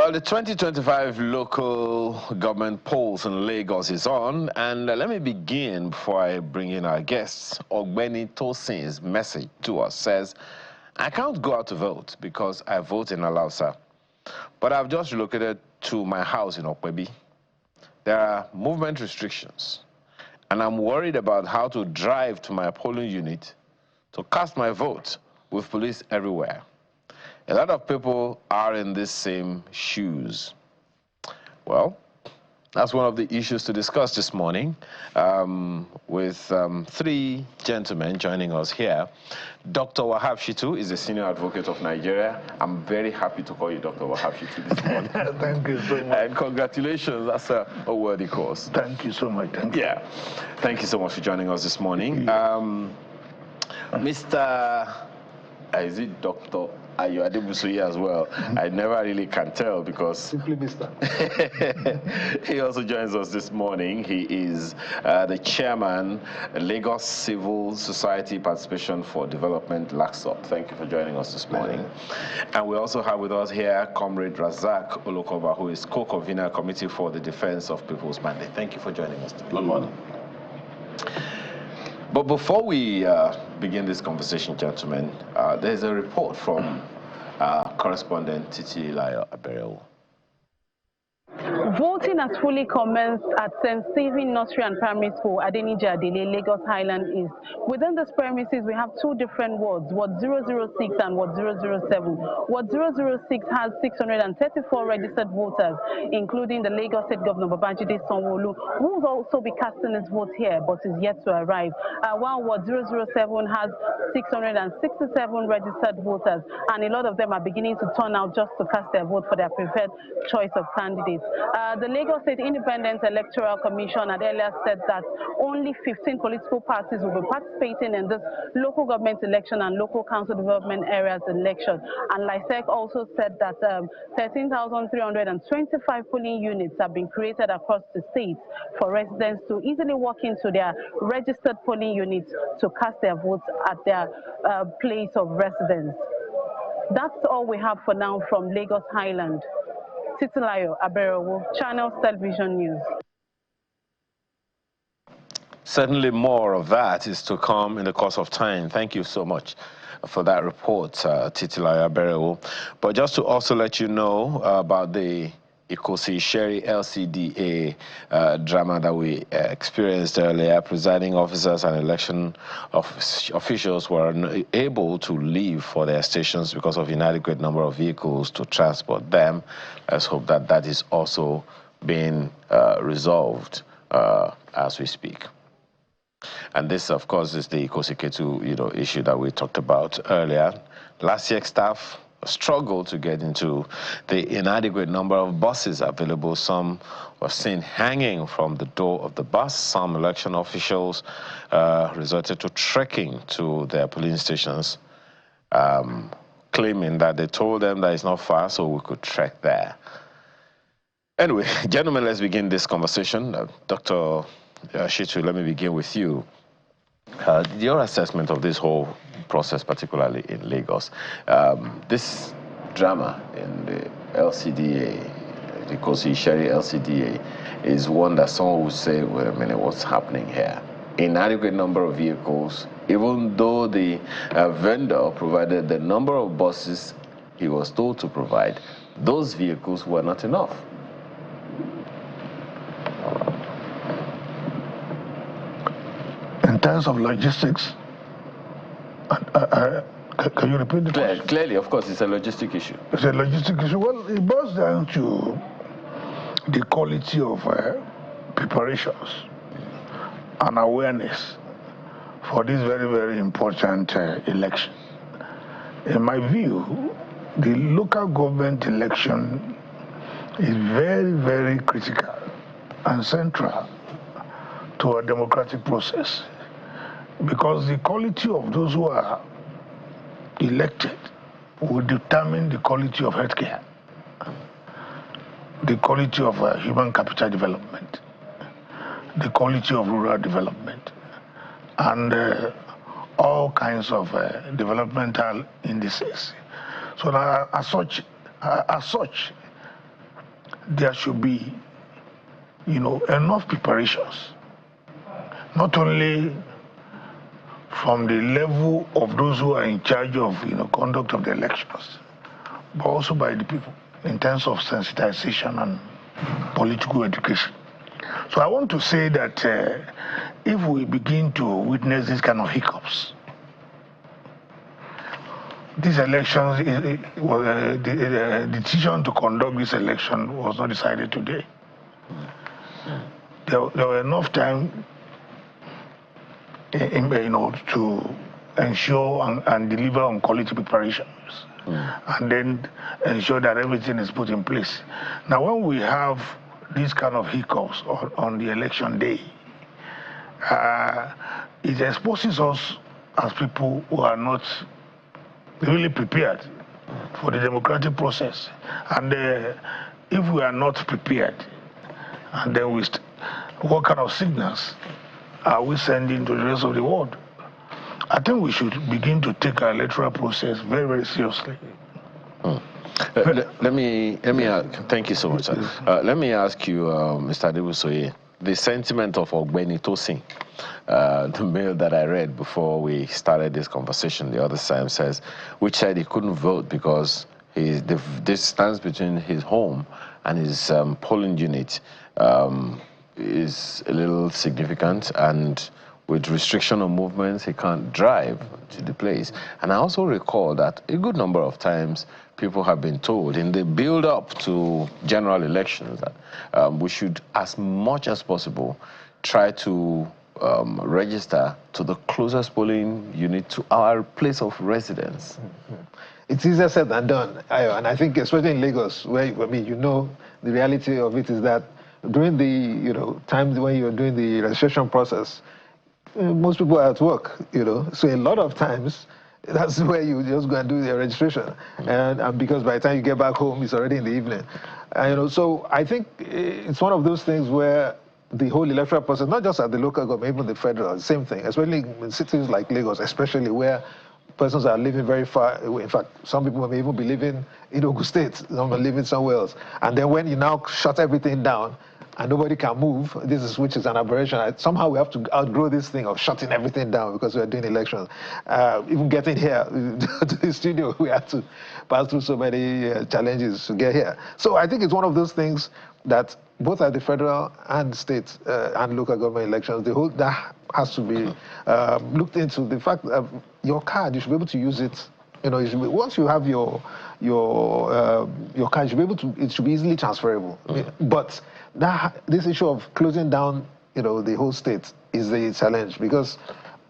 Well, the 2025 local government polls in Lagos is on, and let me begin before I bring in our guests. Ogbeni Tosin's message to us says, I can't go out to vote because I vote in Alausa, but I've just relocated to my house in Okwebi. There are movement restrictions, and I'm worried about how to drive to my polling unit to cast my vote with police everywhere. A lot of people are in these same shoes. Well, that's one of the issues to discuss this morning with three gentlemen joining us here. Dr. Wahab Shitu is a senior advocate of Nigeria. I'm very happy to call you Dr. Wahab Shitu this morning. Thank you so much. And congratulations, that's a worthy cause. Thank you so much. Thank you. Yeah, thank you so much for joining us this morning. Mr. Is it Dr. Ayo Adebusuyi as well? I never really can tell because... Simply Mr. He also joins us this morning. He is the chairman, Lagos Civil Society Participation for Development, LACSOP. Thank you for joining us this morning. And we also have with us here Comrade Razak Olokova, who is co-convener Committee for the Defense of People's Mandate. Thank you for joining us today. Good morning. But before we begin this conversation, gentlemen, there's a report from correspondent Titi Layo Abereo. Voting has fully commenced at St. Stephen Nursery and Primary School, Adenija Adele, Lagos Highland East. Within this premises, we have two different wards, Ward 006 and Ward 007. Ward 006 has 634 registered voters, including the Lagos State Governor Babajide Sanwo-Olu, who will also be casting his vote here, but is yet to arrive. While Ward 007 has 667 registered voters, and a lot of them are beginning to turn out just to cast their vote for their preferred choice of candidates. The Lagos State Independent Electoral Commission had earlier said that only 15 political parties will be participating in this local government election and local council development areas election. And LISEC also said that 13,325 polling units have been created across the state for residents to easily walk into their registered polling units to cast their votes at their place of residence. That's all we have for now from Lagos Highland. Titilayo Aberowo, Channels Television News. Certainly more of that is to come in the course of time. Thank you so much for that report, Titilayo Aberowo. But just to also let you know about the Judiciary LCDA drama that we experienced earlier. Presiding officers and election officials were unable to leave for their stations because of inadequate number of vehicles to transport them. Let's hope that that is also being resolved as we speak. And this, of course, is the Ikosiketu, issue that we talked about earlier. Last year's staff struggled to get into the inadequate number of buses available. Some were seen hanging from the door of the bus. Some election officials resorted to trekking to their polling stations, claiming that they told them that it's not far, so we could trek there. Anyway, gentlemen, let's begin this conversation. Dr. Shitu, let me begin with you. Your assessment of this whole process, particularly in Lagos, this drama in the LCDA, the Judiciary LCDA, is one that someone would say, wait a minute, what's happening here? Inadequate number of vehicles, even though the vendor provided the number of buses he was told to provide, those vehicles were not enough. In terms of logistics, can you repeat the question? Clearly, of course, it's a logistic issue. It's a logistic issue. Well, it boils down to the quality of preparations and awareness for this very, very important election. In my view, the local government election is very, very critical and central to a democratic process, because the quality of those who are elected will determine the quality of healthcare, the quality of human capital development, the quality of rural development, and all kinds of developmental indices. So now, as such, there should be, enough preparations, not only from the level of those who are in charge of, conduct of the elections, but also by the people in terms of sensitization and political education. So I want to say that if we begin to witness these kind of hiccups, these elections, the decision to conduct this election was not decided today. There were enough time, to ensure and deliver on quality preparations, and then ensure that everything is put in place. Now, when we have these kind of hiccups on the election day, it exposes us as people who are not really prepared for the democratic process. And if we are not prepared, and then what kind of signals are we sending to the rest of the world? I think we should begin to take our electoral process very, very seriously. Let me thank you so much, sir. Let me ask you, Mr. Adebusoye, the sentiment of Ogbeni Tosin, the mail that I read before we started this conversation the other time says, which said he couldn't vote because the distance between his home and his polling unit is a little significant, and with restriction on movements, he can't drive to the place. And I also recall that a good number of times people have been told in the build-up to general elections that we should, as much as possible, try to register to the closest polling unit to our place of residence. It's easier said than done, and I think especially in Lagos, where the reality of it is that during the times when you're doing the registration process, most people are at work, so a lot of times that's where you just go and do the registration, and because by the time you get back home, it's already in the evening, so I think it's one of those things where the whole electoral process, not just at the local government, even the federal, the same thing, especially in cities like Lagos, especially where persons are living very far away. In fact, some people may even be living in Ogun State, some are living somewhere else. And then when you now shut everything down and nobody can move, which is an aberration. Somehow we have to outgrow this thing of shutting everything down because we're doing elections. Even getting here to the studio, we had to pass through so many challenges to get here. So I think it's one of those things that both at the federal and state and local government elections, that has to be looked into. The fact that your card, you should be able to use it. Once you have your card, you should be able to. It should be easily transferable. But this issue of closing down, the whole state is the challenge, because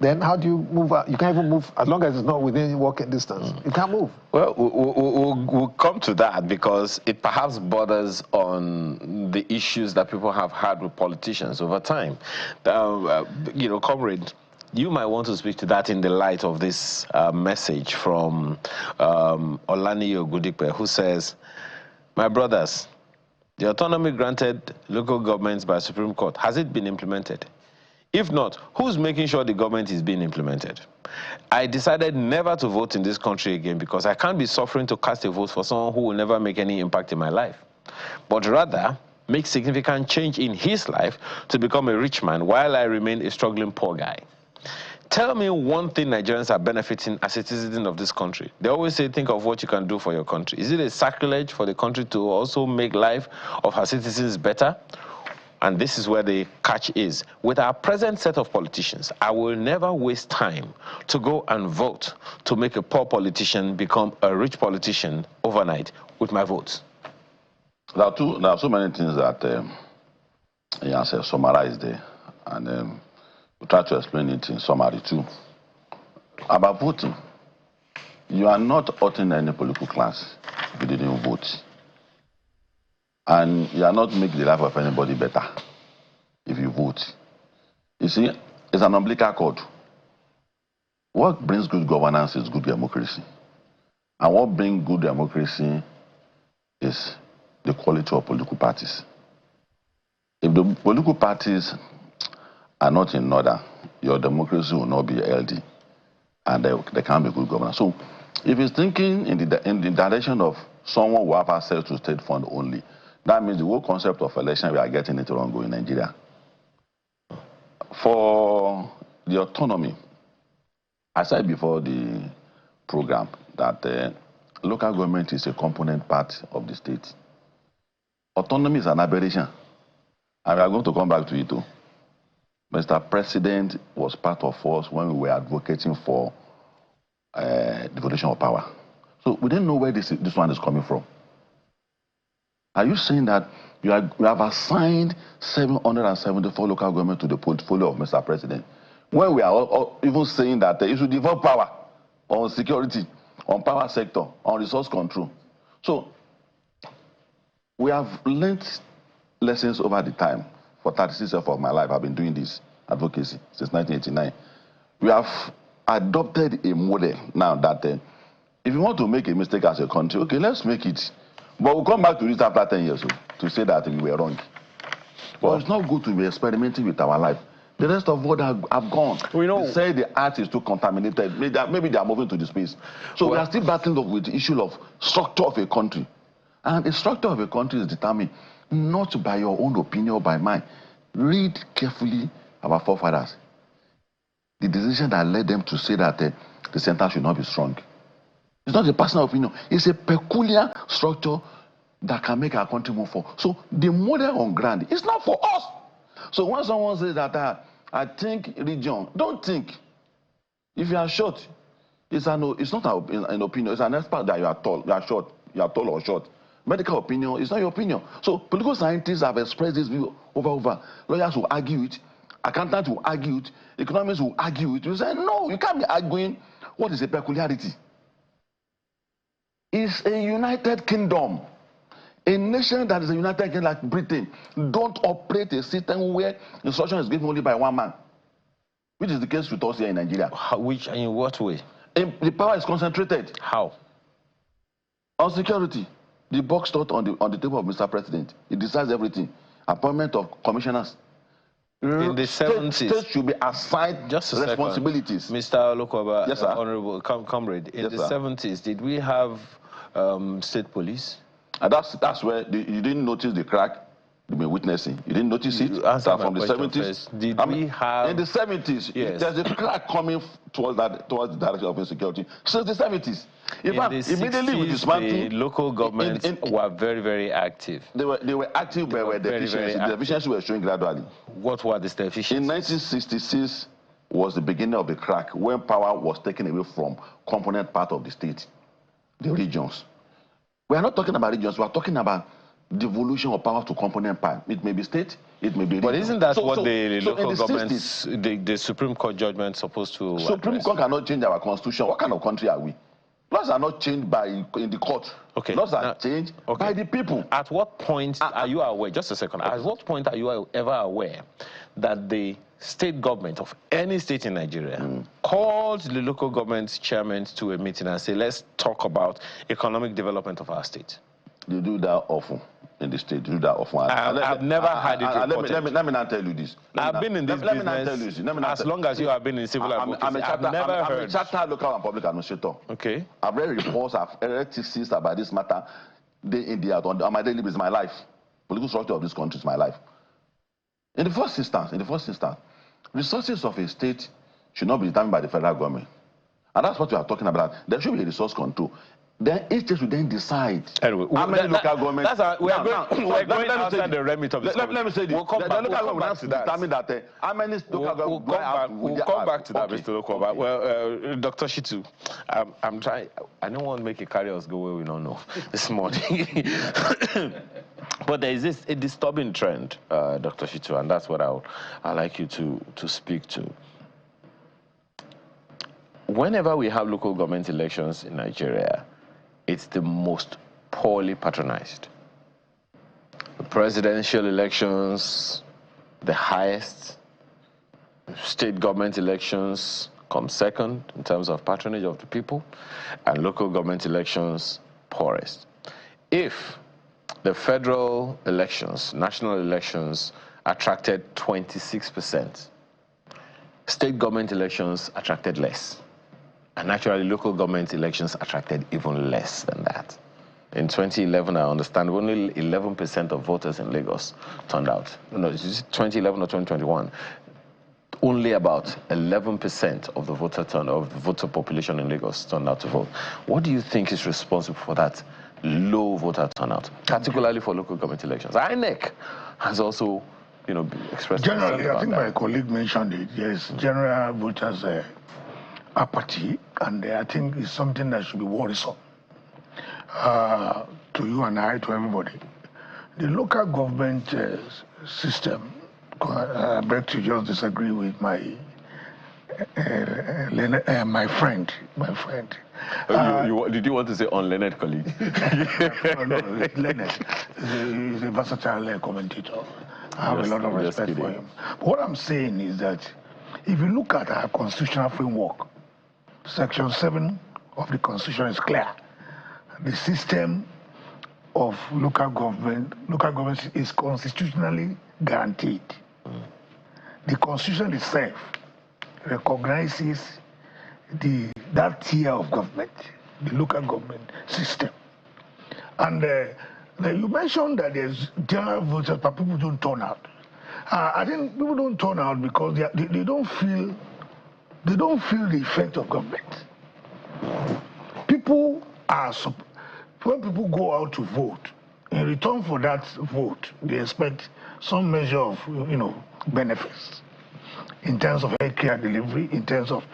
then how do you move out? You can't even move as long as it's not within walking distance. You can't move. Well, we'll come to that, because it perhaps borders on the issues that people have had with politicians over time. Comrade, you might want to speak to that in the light of this message from Olani Ogudipe, who says, "My brothers, the autonomy granted local governments by Supreme Court, has it been implemented? If not, who's making sure the government is being implemented? I decided never to vote in this country again because I can't be suffering to cast a vote for someone who will never make any impact in my life, but rather make significant change in his life to become a rich man while I remain a struggling poor guy. Tell me one thing Nigerians are benefiting as a citizen of this country. They always say, think of what you can do for your country. Is it a sacrilege for the country to also make life of her citizens better?" And this is where the catch is. With our present set of politicians, I will never waste time to go and vote to make a poor politician become a rich politician overnight with my votes. There are so many things that Ian said summarized there, and we'll try to explain it in summary too. About voting, you are not hurting any political class if you didn't vote. And you are not making the life of anybody better if you vote. You see, it's an umbilical cord. What brings good governance is good democracy. And what brings good democracy is the quality of political parties. If the political parties are not in order, your democracy will not be healthy, and there can't be good governance. So if it's thinking in the direction of someone who have access to state fund only, That means the whole concept of election, we are getting it wrong in Nigeria. For the autonomy, I said before the program that local government is a component part of the state. Autonomy is an aberration, and we are going to come back to it too. Mr. President was part of us when we were advocating for devolution of power. So we didn't know where this one is coming from. Are you saying that you have assigned 774 local government to the portfolio of Mr. President, when we are all even saying that you should devolve power on security, on power sector, on resource control? So we have learned lessons over the time. For 36 years of my life, I've been doing this advocacy since 1989. We have adopted a model now that if you want to make a mistake as a country, okay, let's make it. But we'll come back to this after 10 years to say that we were wrong. Well, it's not good to be experimenting with our life. The rest of the world have gone. We know. They say the earth is too contaminated. Maybe they are moving to the space. So we are still battling with the issue of structure of a country. And the structure of a country is determined not by your own opinion or by mine. Read carefully our forefathers. The decision that led them to say that the center should not be strong. It's not a personal opinion. It's a peculiar structure that can make our country move forward. So the model on ground is not for us. So when someone says that I think region, don't think. If you are short, it's not an opinion. It's an expert that you are tall. You are short. You are tall or short. Medical opinion is not your opinion. So political scientists have expressed this view over. Lawyers will argue it. Accountants will argue it. Economists will argue it. You say, no, you can't be arguing what is a peculiarity. It's a United Kingdom. A nation that is a United Kingdom like Britain don't operate a system where instruction is given only by one man, which is the case with us here in Nigeria. In what way? The power is concentrated. How? On security, the box thought on the table of Mr. President. It decides everything. Appointment of commissioners. In the 70s, states should be assigned responsibilities. Second. Mr. Olokoba, yes, Honorable Comrade, in the 70s, did we have state police? And that's where you didn't notice the crack you've been witnessing. You didn't notice it. From the 70s. Did we have? In the 70s, yes. There's a crack coming towards the direction of insecurity. Since the 70s. In fact, immediately with dismantling, the local governments were very, very active. They were active, but were deficiencies. The deficiencies were showing gradually. What were the deficiencies? In 1966 was the beginning of the crack when power was taken away from component part of the state, the regions. We are not talking about regions, we are talking about devolution of power to component part. It may be state, it may be region. But isn't that what the local governments, the Supreme Court judgment is supposed to Supreme Court cannot change our constitution. What kind of country are we? Laws are not changed in the court. Okay. Laws are changed by the people. At what point are you aware, just a second, at what point are you ever aware that the state government of any state in Nigeria called the local government chairman to a meeting and say, let's talk about economic development of our state? They do that often in the state. They do that often. I've never had it reported. Let me not tell you this. I've been in this business as long as you have been in civil advocacy. I've never heard. I'm a chartered local and public administrator. Okay. I've read reports, I've read theses about this matter day in, day out. On my daily basis, my life. Political structure of this country is my life. In the first instance, resources of a state should not be determined by the federal government. And that's what we are talking about. There should be a resource control. Then each state should then decide anyway, how many local governments. We're going outside the remit of this. Let me say this. We'll come back to that. Determine that how many local governments. We'll come back to that, Mr. Lokoba. Well, Dr. Shitu, I'm trying. I don't want to make a carry us go where we don't know this morning. But there is a disturbing trend, Dr. Shitu, and that's what I'd like you to speak to. Whenever we have local government elections in Nigeria, it's the most poorly patronized. The presidential elections, the highest. State government elections come second in terms of patronage of the people, and local government elections poorest. If the federal elections, national elections, attracted 26%, state government elections attracted less. And actually, local government elections attracted even less than that. In 2011, I understand only 11% of voters in Lagos turned out. No, is it 2011 or 2021? Only about 11% of the voter population in Lagos turned out to vote. What do you think is responsible for that low voter turnout, particularly for local government elections? INEC has also, expressed. Generally, I think my colleague mentioned it. Yes, general voters' apathy, and I think it's something that should be worrisome to you and I, to everybody. The local government system, I beg to just disagree with my friend. Did you want to say unlearned colleague? No, Leonard is a versatile commentator. I have a lot of respect for him. But what I'm saying is that if you look at our constitutional framework, Section 7 of the Constitution is clear. The system of local government is constitutionally guaranteed. The Constitution itself recognizes that tier of government, the local government system. And you mentioned that there's general voters, but people don't turn out. I think people don't turn out because they don't feel the effect of government. When people go out to vote, in return for that vote, they expect some measure of benefits in terms of healthcare delivery, in terms of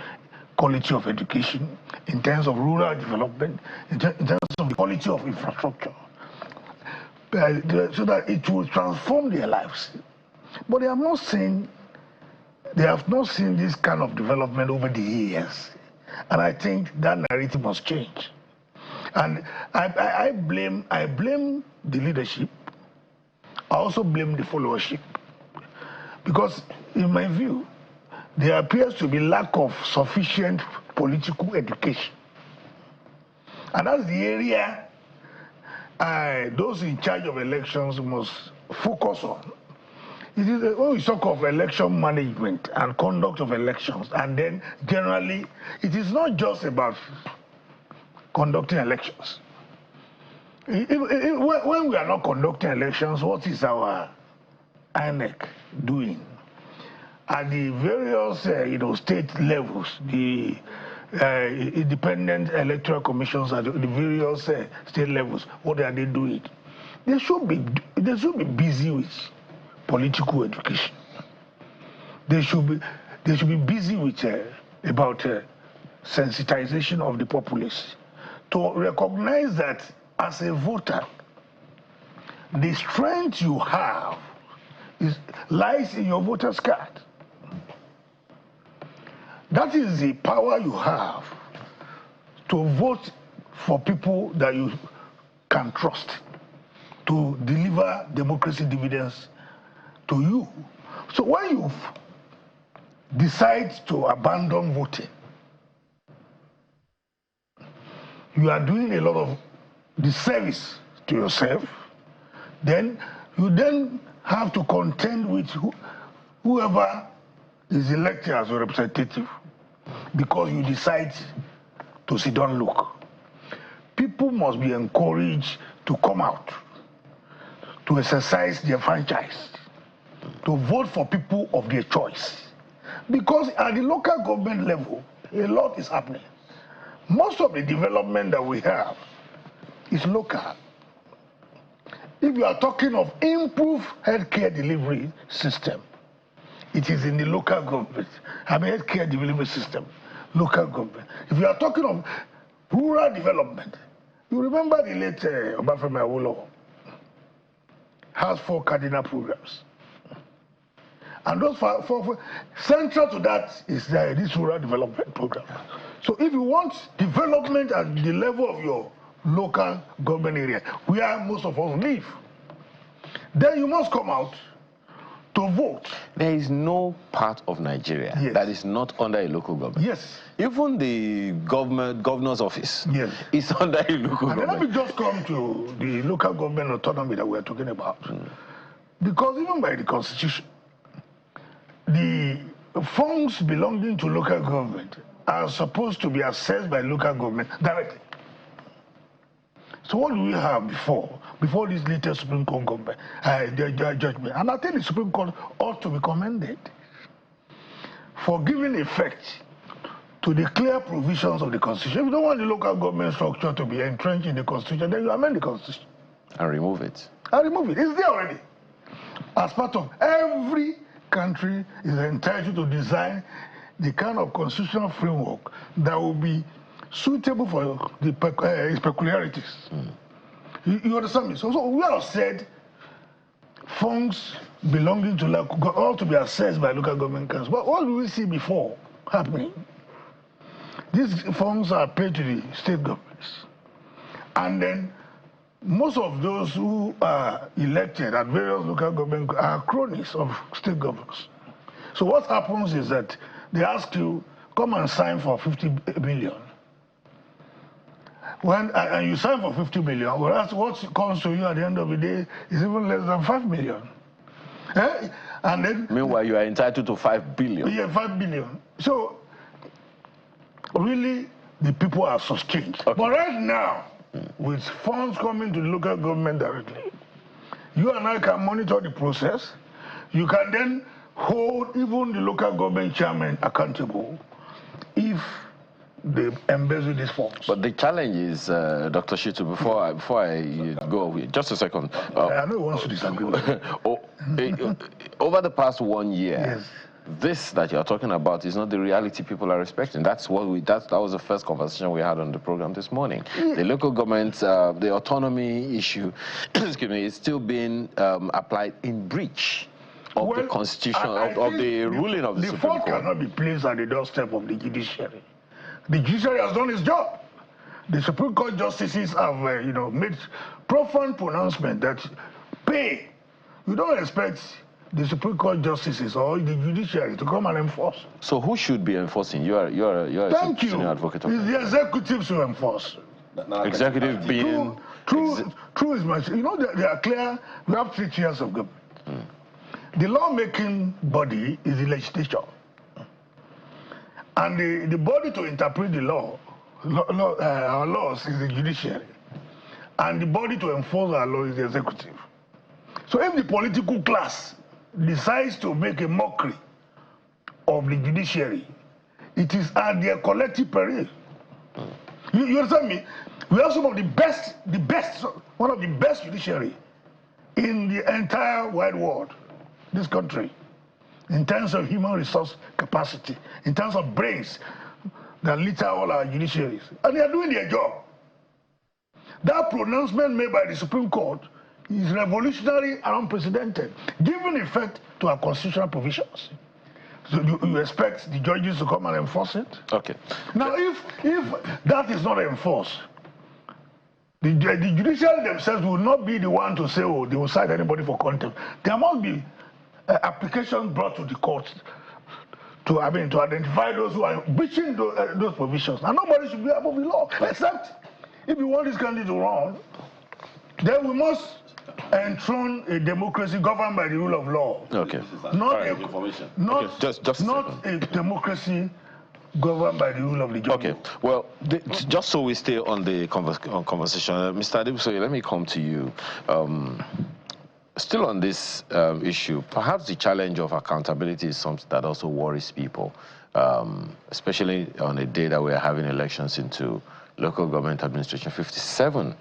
quality of education, in terms of rural development, in terms of the quality of infrastructure, so that it will transform their lives. But they have not seen this kind of development over the years. And I think that narrative must change. And I blame the leadership. I also blame the followership. Because in my view, there appears to be lack of sufficient political education. And that's the area those in charge of elections must focus on. It is when we talk of election management and conduct of elections, and then generally, it is not just about conducting elections. When we are not conducting elections, what is our INEC doing? At the various state levels, the independent electoral commissions at the various state levels, what are they doing? They should be busy with political education. They should be busy with about sensitization of the populace to recognize that as a voter, the strength you have lies in your voter's card. That is the power you have to vote for people that you can trust to deliver democracy dividends to you. So when you decide to abandon voting, you are doing a lot of disservice to yourself. Then you have to contend with whoever is elected as a representative because you decide to sit down look. People must be encouraged to come out, to exercise their franchise, to vote for people of their choice. Because at the local government level, a lot is happening. Most of the development that we have is local. If you are talking of improved healthcare delivery system, it is in the local government. Healthcare delivery system, local government. If you are talking of rural development, you remember the late Obafemi Awolowo has 4 cardinal programs. And those four central to that is this rural development program. So if you want development at the level of your local government area, where most of us live, then you must come out to vote. There is no part of Nigeria that is not under a local government. Yes. Even the governor's office is under a local government. And let me just come to the local government autonomy that we're talking about. Because even by the Constitution, the funds belonging to local government are supposed to be assessed by local government directly. So what do we have before this latest Supreme Court judgment? And I think the Supreme Court ought to be commended for giving effect to the clear provisions of the Constitution. If you don't want the local government structure to be entrenched in the Constitution, then you amend the Constitution. And remove it. And remove it. It's there already. As part of every country is entitled to design the kind of constitutional framework that will be suitable for its peculiarities. You understand me? So we have said funds belonging to local ought to be assessed by local government councils. But what do we see before happening? These funds are paid to the state governments. And then most of those who are elected at various local governments are cronies of state governments. So what happens is that they ask you, come and sign for 50 billion. And you sign for 50 million, whereas what comes to you at the end of the day is even less than 5 million. And then, meanwhile, you are entitled to 5 billion. Yeah, 5 billion. So really, the people are sustained. Okay. But right now, with funds coming to the local government directly, you and I can monitor the process. You can then hold even the local government chairman accountable if they embezzle these funds. But the challenge is, Dr. Shitu, before I go, just a second. I know you want to disagree with me. Over the past 1 year, yes, this that you're talking about is not the reality people are expecting. That was the first conversation we had on the program this morning. Yeah. The local government, the autonomy issue, excuse me, is still being applied in breach of the constitution, of the ruling of the Supreme Court. The fault cannot be placed at the doorstep of the judiciary. The judiciary has done its job. The Supreme Court justices have, made profound pronouncement that pay. You don't expect the Supreme Court justices or the judiciary to come and enforce. So who should be enforcing? You're a senior advocate. It's the executives who enforce. Executive being... True is much. You know, they are clear. We have 3 tiers of government. The lawmaking body is the legislature. And the body to interpret the our laws is the judiciary. And the body to enforce our law is the executive. So if the political class decides to make a mockery of the judiciary, it is at their collective peril. You understand me? We have some of the best, one of the best judiciary in the entire wide world, this country, in terms of human resource capacity, in terms of brains that litter all our judiciaries. And they are doing their job. That pronouncement made by the Supreme Court is revolutionary and unprecedented, giving effect to our constitutional provisions. So you expect the judges to come and enforce it? Okay. Now, if that is not enforced, the judiciary themselves will not be the one to say, oh, they will cite anybody for contempt. There must be applications brought to the court to identify those who are breaching those provisions. And nobody should be above the law, except if you want this country to run, then we must enthrone a democracy governed by the rule of law. Okay. Not a democracy governed by the rule of the jungle. Okay. Well, just so we stay on the conversation, Mr. Adibusoye, let me come to you. Still on this issue, perhaps the challenge of accountability is something that also worries people, especially on a day that we are having elections into local government administration. 57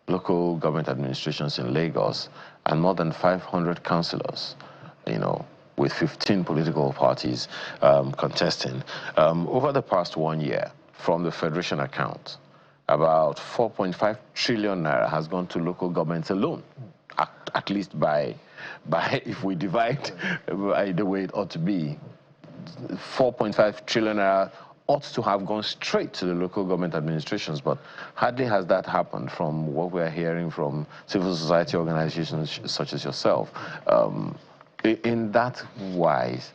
local government administrations in Lagos and more than 500 councillors, with 15 political parties contesting. Over the past 1 year, from the Federation account, about 4.5 trillion naira has gone to local governments alone. At least by if we divide by the way it ought to be, 4.5 trillion naira ought to have gone straight to the local government administrations, but hardly has that happened from what we're hearing from civil society organizations such as yourself. In that wise,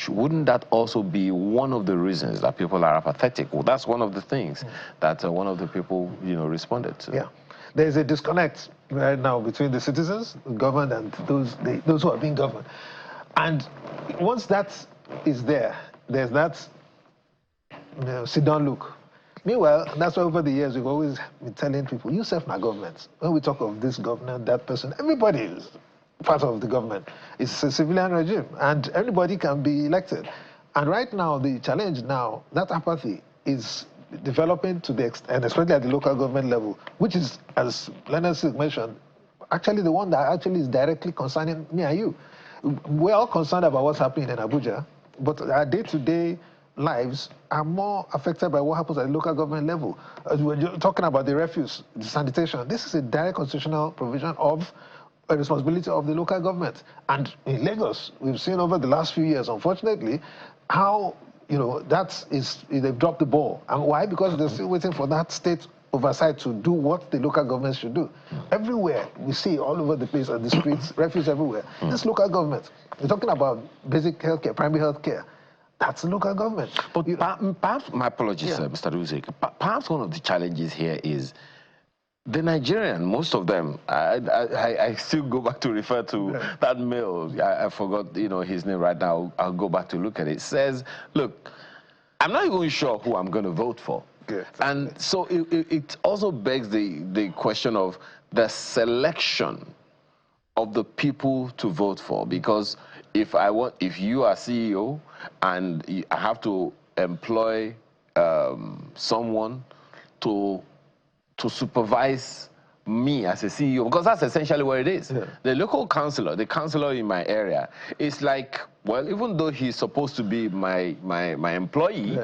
wouldn't that also be one of the reasons that people are apathetic? Well, that's one of the things that one of the people, responded to. Yeah. There's a disconnect right now between the citizens, the governed, and those who are being governed. And once that is there, there's that sit-down look. Meanwhile, that's why over the years we've always been telling people, you self my government. When we talk of this governor, that person, everybody is part of the government. It's a civilian regime, and everybody can be elected. And right now, the challenge now, that apathy is developing to the extent, and especially at the local government level, which is, as Leonard Silk mentioned, actually the one that actually is directly concerning me and you. We're all concerned about what's happening in Abuja, but our day-to-day lives are more affected by what happens at the local government level. As we're talking about the refuse, the sanitation, this is a direct constitutional provision of a responsibility of the local government. And in Lagos, we've seen over the last few years, unfortunately, how they've dropped the ball. And why? Because they're still waiting for that state oversight to do what the local government should do. Everywhere we see all over the place on the streets, refuse everywhere. This local government. We're talking about basic healthcare, primary healthcare. That's local government. But perhaps, my apologies, Mr. Dusek, perhaps one of the challenges here is the Nigerian, most of them, I still go back to refer to that mail. I forgot, his name right now. I'll go back to look at it. It says, look, I'm not even sure who I'm going to vote for. Good. And so it also begs the question of the selection of the people to vote for, because if you are CEO and I have to employ someone to supervise me as a CEO, because that's essentially what it is. Yeah. The local councillor, the councillor in my area, is like, well, even though he's supposed to be my employee,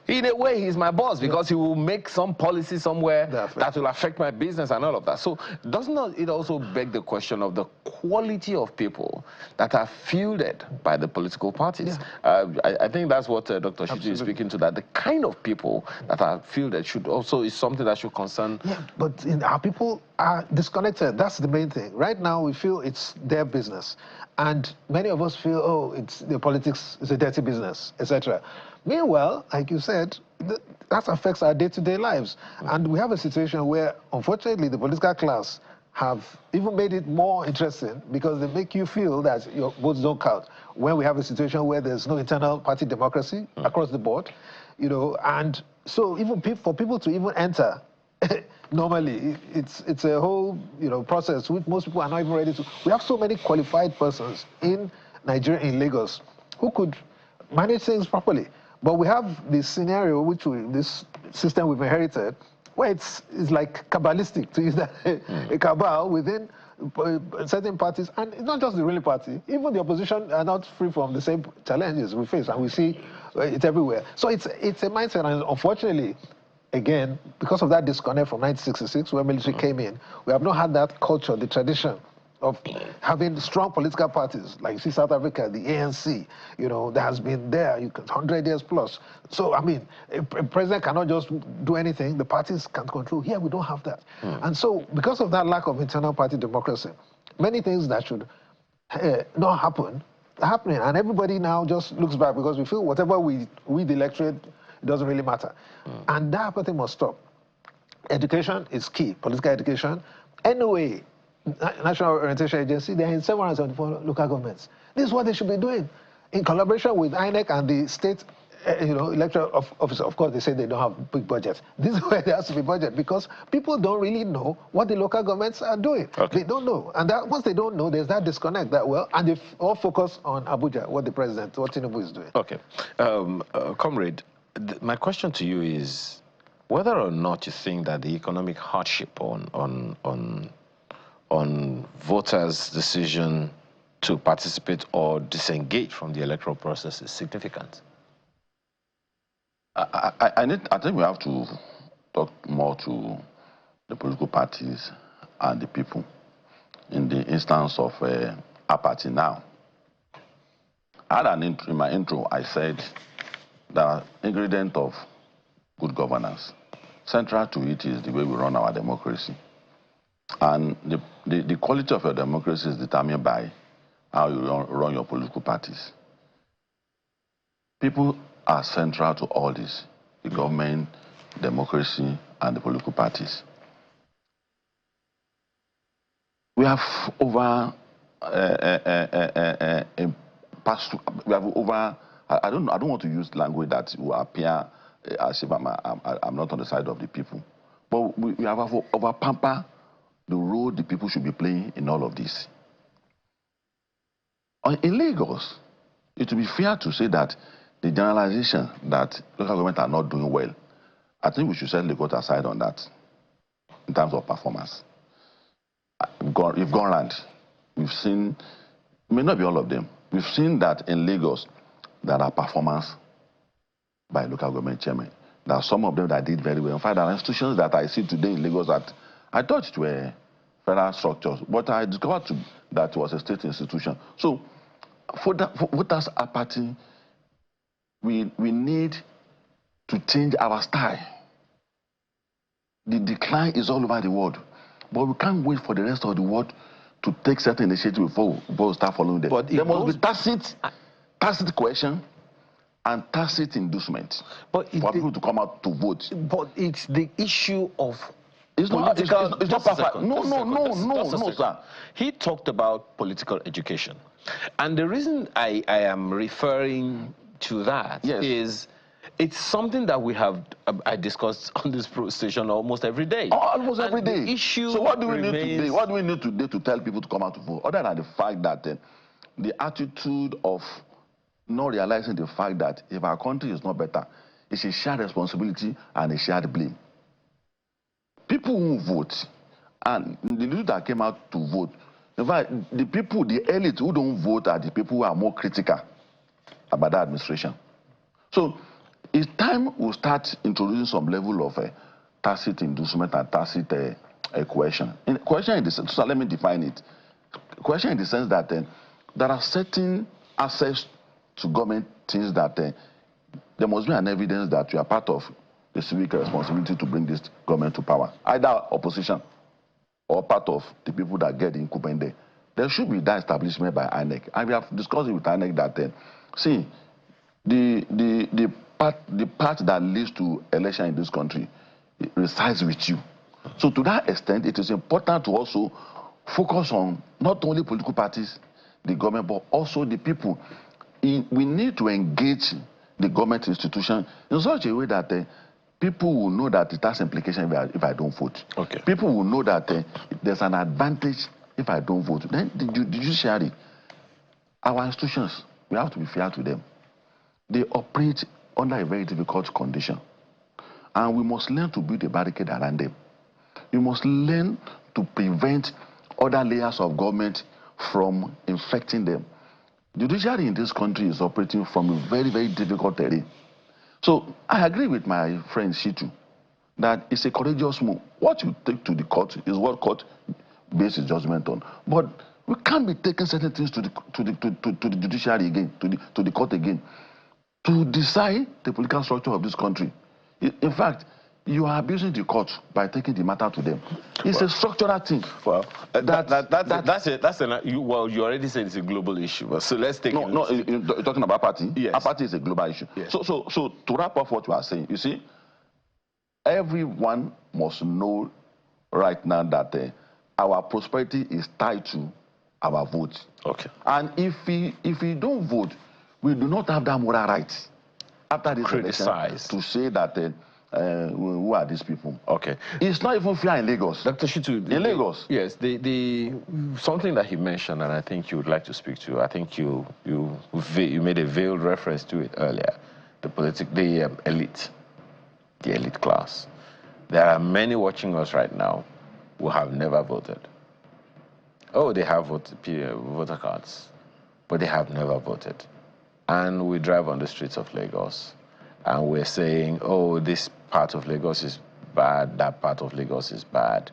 in a way, he's my boss, because he will make some policy somewhere that will affect my business and all of that. So doesn't it also beg the question of the quality of people that are fielded by the political parties? I think that's what Dr. Shitu is speaking to, that the kind of people that are fielded is something that should concern. Yeah, but our people are disconnected. That's the main thing. Right now, we feel it's their business. And many of us feel, oh, it's the politics, it's a dirty business, etc. Meanwhile, like you said, that affects our day-to-day lives. And we have a situation where, unfortunately, the political class have even made it more interesting, because they make you feel that your votes don't count. When we have a situation where there's no internal party democracy across the board, and so even for people to even enter, normally, it's a whole process which most people are not even ready to. We have so many qualified persons in Nigeria, in Lagos, who could manage things properly. But we have this scenario, this system we've inherited, where it's like cabalistic, to use that, a cabal within certain parties, and it's not just the ruling party, even the opposition are not free from the same challenges we face, and we see it everywhere. So it's a mindset, and unfortunately, again, because of that disconnect from 1966, where military came in, we have not had that culture, the tradition of having strong political parties, like you see South Africa, the ANC, that has been there 100 years plus. So, I mean, a president cannot just do anything, the parties can control. Here, we don't have that. And so, because of that lack of internal party democracy, many things that should not happen are happening. And everybody now just looks back, because we feel whatever we the electorate, it doesn't really matter. And that apathy must stop. Education is key, political education. NOA, National Orientation Agency, they are in 774 local governments. This is what they should be doing, in collaboration with INEC and the state electoral officer. Of course, they say they don't have big budgets. This is where there has to be budget, because people don't really know what the local governments are doing. They don't know. And once they don't know, there's that disconnect and they all focus on Abuja, what Tinubu is doing. Okay. Comrade, my question to you is whether or not you think that the economic hardship on voters' decision to participate or disengage from the electoral process is significant. I think we have to talk more to the political parties and the people in the instance of apathy now. In my intro, I said the ingredient of good governance, central to it is the way we run our democracy. And the quality of your democracy is determined by how you run your political parties. People are central to all this, the government, democracy, and the political parties. We have over I don't want to use language that will appear as if I'm not on the side of the people. But we have over-pamper the role the people should be playing in all of this. In Lagos, it would be fair to say that the generalization that local government are not doing well, I think we should set Lagos aside on that in terms of performance. We've gone around. We've seen, it may not be all of them, we've seen that in Lagos there are performance by local government chairmen. There are some of them that did very well. In fact, there are institutions that I see today in Lagos that I thought it were federal structures, but I discovered that it was a state institution. So for voters' apathy, we need to change our style. The decline is all over the world, but we can't wait for the rest of the world to take certain initiatives before we start following them. But there must be tacit coercion and tacit inducement for people to come out to vote. But it's the issue of it's not perfect. No, sir. He talked about political education. And the reason I am referring to that is it's something that we have I discussed on this station almost every day. Almost every day. The issue so what do we need today? What do we need today to tell people to come out to vote? Other than the fact that the attitude of not realizing the fact that if our country is not better, it's a shared responsibility and a shared blame. People who vote, and the people that came out to vote, in fact, the people, the elite who don't vote are the people who are more critical about the administration. So it's time we start introducing some level of tacit inducement and tacit coercion. Coercion in the sense, so let me define it. Coercion in the sense that there are certain access to government things that there must be an evidence that you are part of the civic responsibility to bring this government to power, either opposition or part of the people that get the incumbent there. There should be that establishment by INEC. And we have discussed it with INEC that, see, the part that leads to election in this country resides with you. So to that extent, it is important to also focus on not only political parties, the government, but also the people. We need to engage the government institution in such a way that people will know that it has implications if I don't vote. Okay. People will know that there's an advantage if I don't vote. Then the judiciary, our institutions, we have to be fair to them. They operate under a very difficult condition. And we must learn to build a barricade around them. We must learn to prevent other layers of government from infecting them. The judiciary in this country is operating from a very, very difficult terrain. So I agree with my friend Shitu that it's a courageous move. What you take to the court is what court bases judgment on. But we can't be taking certain things to the judiciary again, to the court again, to decide the political structure of this country. In fact, you are abusing the court by taking the matter to them. It's a structural thing. Well, that's it. Well, you already said it's a global issue. But so let's take No, you're talking about apathy? Yes. Apathy is a global issue. Yes. So to wrap up what you are saying, you see, everyone must know right now that our prosperity is tied to our vote. Okay. And if we don't vote, we do not have that moral right after this election to say that who are these people? Okay. It's not even fair in Lagos. Dr. Shitu, in Lagos. Yes, something that he mentioned, and I think you would like to speak to. I think you made a veiled reference to it earlier. The elite class. There are many watching us right now who have never voted. Oh, they have voter cards, but they have never voted. And we drive on the streets of Lagos, and we're saying, oh, this part of Lagos is bad, that part of Lagos is bad.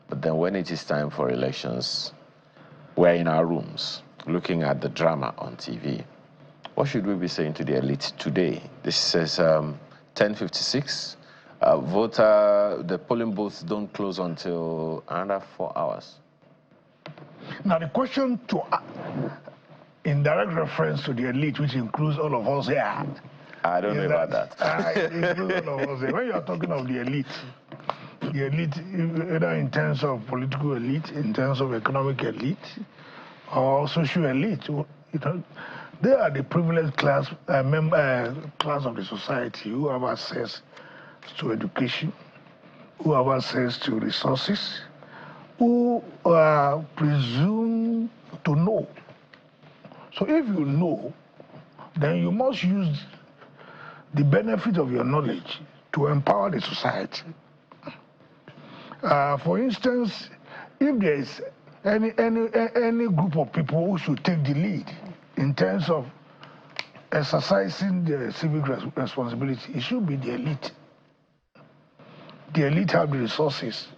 But then when it is time for elections, we're in our rooms looking at the drama on TV. What should we be saying to the elite today? This says 10:56. The polling booths don't close until another 4 hours. Now the question in direct reference to the elite, which includes all of us here. I don't know about that. It includes all of us here. When you are talking of the elite, either in terms of political elite, in terms of economic elite, or social elite, You know, they are the privileged class class of the society who have access to education, who have access to resources, who are presumed to know. So if you know, then you must use the benefit of your knowledge to empower the society. For instance, if there is any group of people who should take the lead in terms of exercising their civic responsibility, it should be the elite. The elite have the resources,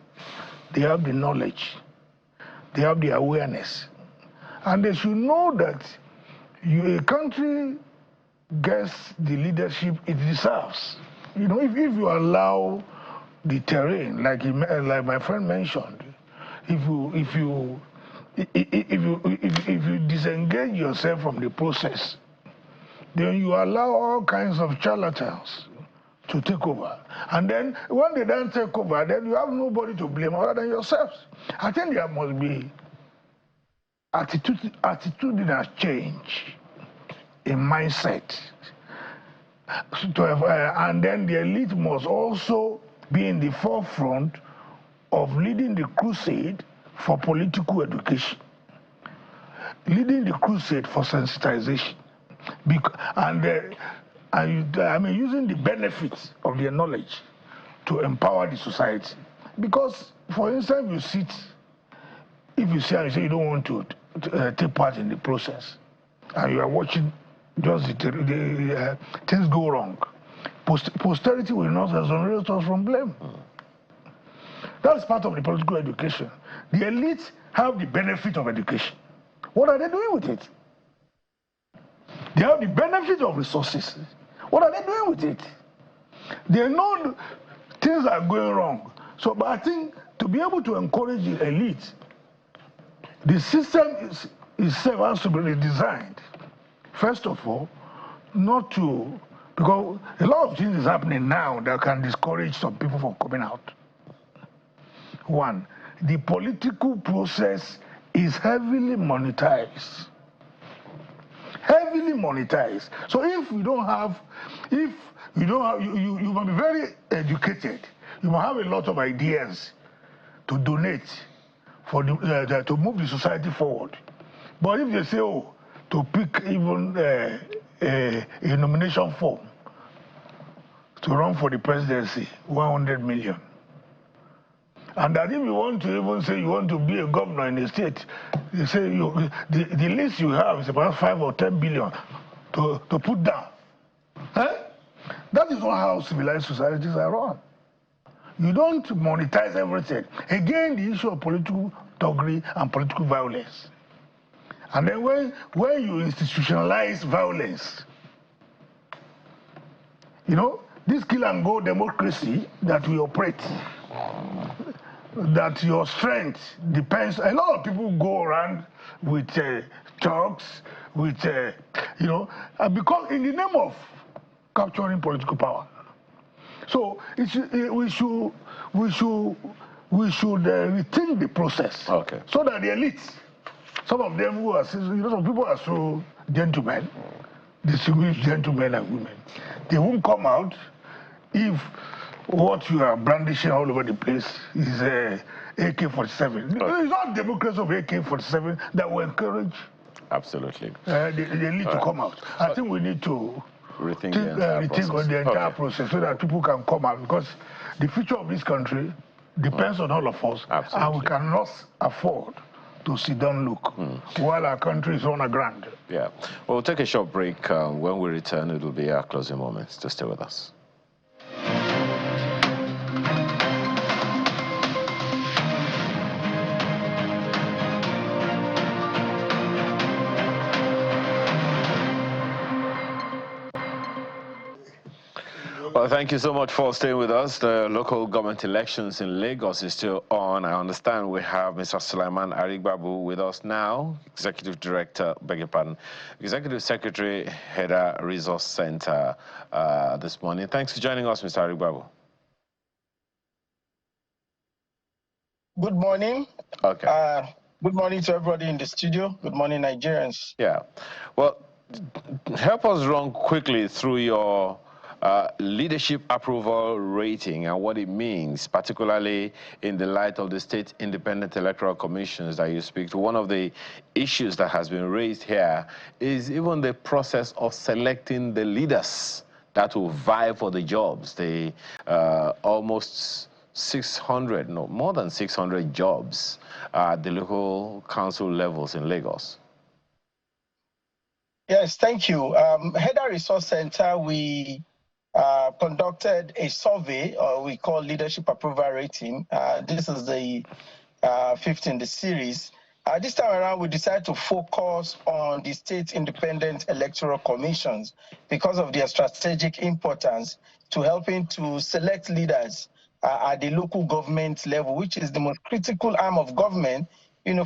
they have the knowledge, they have the awareness, and they should know that a country gets the leadership it deserves. You know, if you allow the terrain, like my friend mentioned, if you disengage yourself from the process, then you allow all kinds of charlatans to take over. And then when they don't take over, then you have nobody to blame other than yourselves. I think there must be attitudinal change in mindset. And then the elite must also be in the forefront of leading the crusade for political education, leading the crusade for sensitization, and using the benefits of their knowledge to empower the society. Because, for instance, if you say you don't want to take part in the process, and you are watching just the things go wrong, posterity will not exonerate us from blame. That's part of the political education. The elites have the benefit of education. What are they doing with it? They have the benefit of resources. What are they doing with it? They know things are going wrong. So, but I think to be able to encourage the elite, the system itself has to be designed. First of all, not to, because a lot of things is happening now that can discourage some people from coming out. One, the political process is heavily monetized. Heavily monetized. So if you must be very educated. You must have a lot of ideas to donate for to move the society forward. But if they say, oh, to pick even a nomination form to run for the presidency, 100 million. And that if you want to even say you want to be a governor in a state, they say the list you have is about 5 or 10 billion to put down. That is not how civilized societies are run. You don't monetize everything. Again, the issue of political thuggery and political violence. And then when you institutionalize violence, you know, this kill and go democracy that we operate, that your strength depends. A lot of people go around with talks, with because in the name of capturing political power. So we should rethink the process. Okay. So that the elites, some of them who are, some people are so gentlemen, distinguished gentlemen and women, they won't come out if what you are brandishing all over the place is AK-47. It's not democracy of AK-47 that will encourage Absolutely. the elite to come out. I think we need to rethink the entire process so that people can come out, because the future of this country depends on all of us. Absolutely. And we cannot afford to sit down look while our country is on a ground. Yeah. Well, we'll take a short break. When we return, it will be our closing moments. So stay with us. Well, thank you so much for staying with us. The local government elections in Lagos is still on. I understand we have Mr. Sulaiman Arigbabu with us now, Executive Director, Executive Secretary, Header Resource Center this morning. Thanks for joining us, Mr. Arigbabu. Good morning. Okay. Good morning to everybody in the studio. Good morning, Nigerians. Yeah. Well, help us run quickly through your leadership approval rating and what it means, particularly in the light of the state independent electoral commissions that you speak to. One of the issues that has been raised here is even the process of selecting the leaders that will vie for the jobs. The almost 600, no, more than 600 jobs at the local council levels in Lagos. Yes, thank you. Header Resource Center, we conducted a survey, we call leadership approval rating. This is the fifth in the series. This time around, we decided to focus on the state independent electoral commissions because of their strategic importance to helping to select leaders at the local government level, which is the most critical arm of government,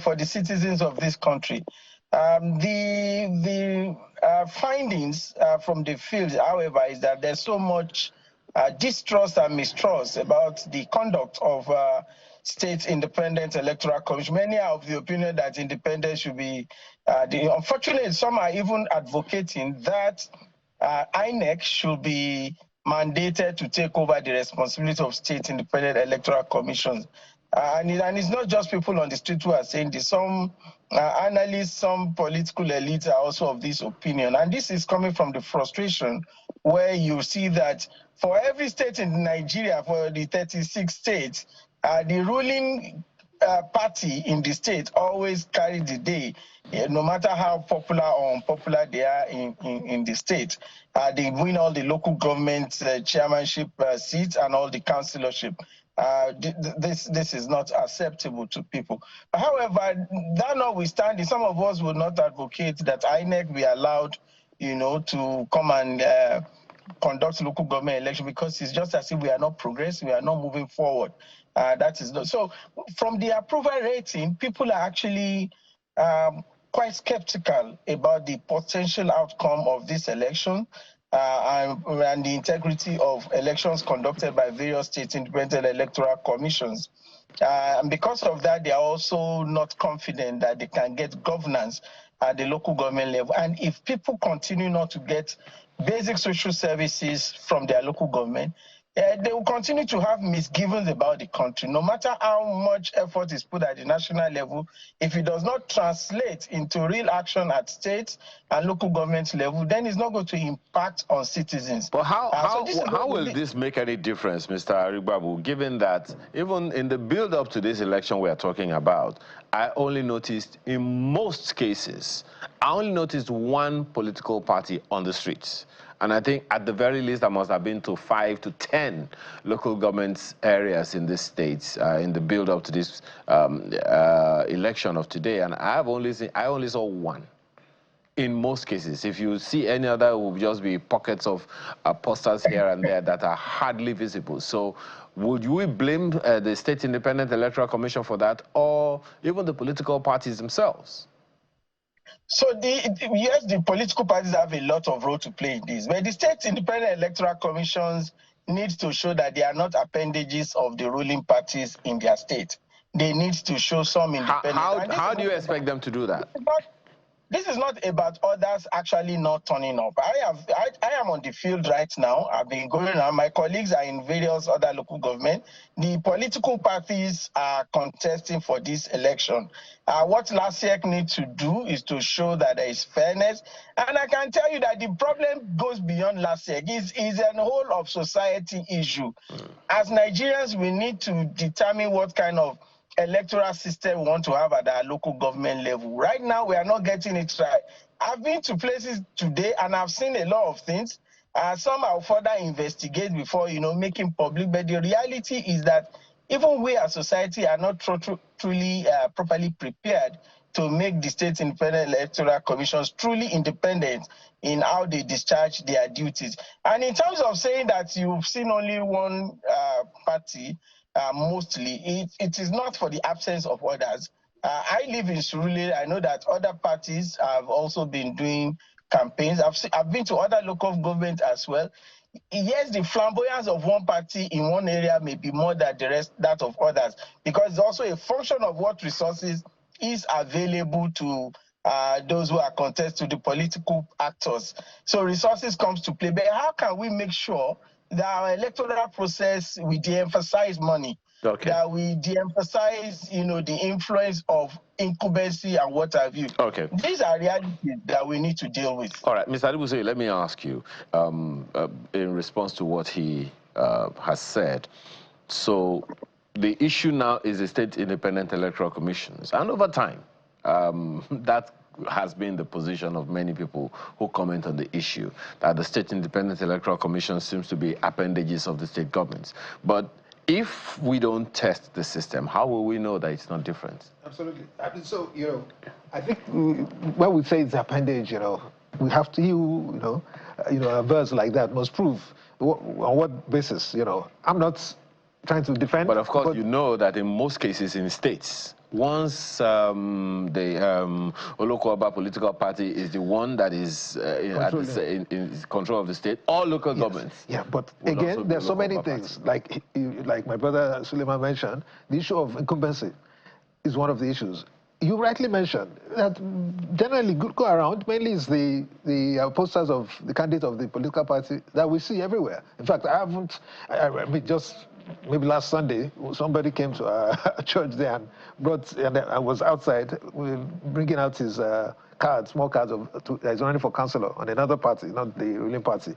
for the citizens of this country. The findings from the field, however, is that there's so much distrust and mistrust about the conduct of state independent electoral commission. Many are of the opinion that independence should be, unfortunately, some are even advocating that INEC should be mandated to take over the responsibility of state independent electoral commissions. And it's not just people on the street who are saying this. Some analysts, some political elites are also of this opinion. And this is coming from the frustration where you see that for every state in Nigeria, for the 36 states, the ruling party in the state always carry the day, no matter how popular or unpopular they are in the state. They win all the local government chairmanship seats and all the councillorship. This is not acceptable to people. However, that notwithstanding, some of us would not advocate that INEC be allowed, to come and conduct local government election, because it's just as if we are not progressing, we are not moving forward. That is not so. From the approval rating, people are actually quite skeptical about the potential outcome of this election and the integrity of elections conducted by various state independent electoral commissions. And because of that, they are also not confident that they can get governance at the local government level. And if people continue not to get basic social services from their local government, they will continue to have misgivings about the country. No matter how much effort is put at the national level, if it does not translate into real action at state and local government level, then it's not going to impact on citizens. But how will this make any difference, Mr. Arigbabu, given that even in the build-up to this election we are talking about, I only noticed in most cases, I only noticed one political party on the streets. And I think at the very least, I must have been to 5 to 10 local government areas in this state in the build-up to this election of today. And I only saw one. In most cases, if you see any other, it will just be pockets of posters here and there that are hardly visible. So would we blame the State Independent Electoral Commission for that, or even the political parties themselves? So yes, the political parties have a lot of role to play in this, but the state independent electoral commissions need to show that they are not appendages of the ruling parties in their state. They need to show some independence. How do you expect them to do that? This is not about others actually not turning up. I am on the field right now. I've been going around. My colleagues are in various other local government. The political parties are contesting for this election. What LASIEC needs to do is to show that there is fairness. And I can tell you that the problem goes beyond LASIEC. It's a whole of society issue. As Nigerians, we need to determine what kind of electoral system we want to have at our local government level. Right now, we are not getting it right. I've been to places today and I've seen a lot of things. Some I'll further investigate before, making public. But the reality is that even we as society are not truly properly prepared to make the state independent electoral commissions truly independent in how they discharge their duties. And in terms of saying that you've seen only one party, mostly, it is not for the absence of others. I live in Surulere. I know that other parties have also been doing campaigns. I've been to other local government as well. Yes, the flamboyance of one party in one area may be more than the rest that of others, because it's also a function of what resources is available to those who are contested, to the political actors. So resources comes to play. But how can we make sure that our electoral process, we de-emphasize money, that we de-emphasize, the influence of incumbency and what have you? Okay. These are realities that we need to deal with. All right, Mr. Adibuse, let me ask you, in response to what he has said. So the issue now is the state independent electoral commissions, and over time, that has been the position of many people who comment on the issue, that the state independent electoral commission seems to be appendages of the state governments. But if we don't test the system, how will we know that it's not different? Absolutely. I mean, so, I think when we say it's appendage, we have to, a verse like that must prove on what basis, I'm not trying to defend. But of course, you know that in most cases in states, once the local political party is the one that is in control of the state, all local governments. Yeah, but again, there's so many things. Like my brother Suleiman mentioned, the issue of incumbency is one of the issues. You rightly mentioned that generally go around, mainly is the posters of the candidate of the political party that we see everywhere. In fact, I mean, just maybe last Sunday, somebody came to our church there and I was outside bringing out his cards, small cards he's running for councillor on another party, not the ruling party.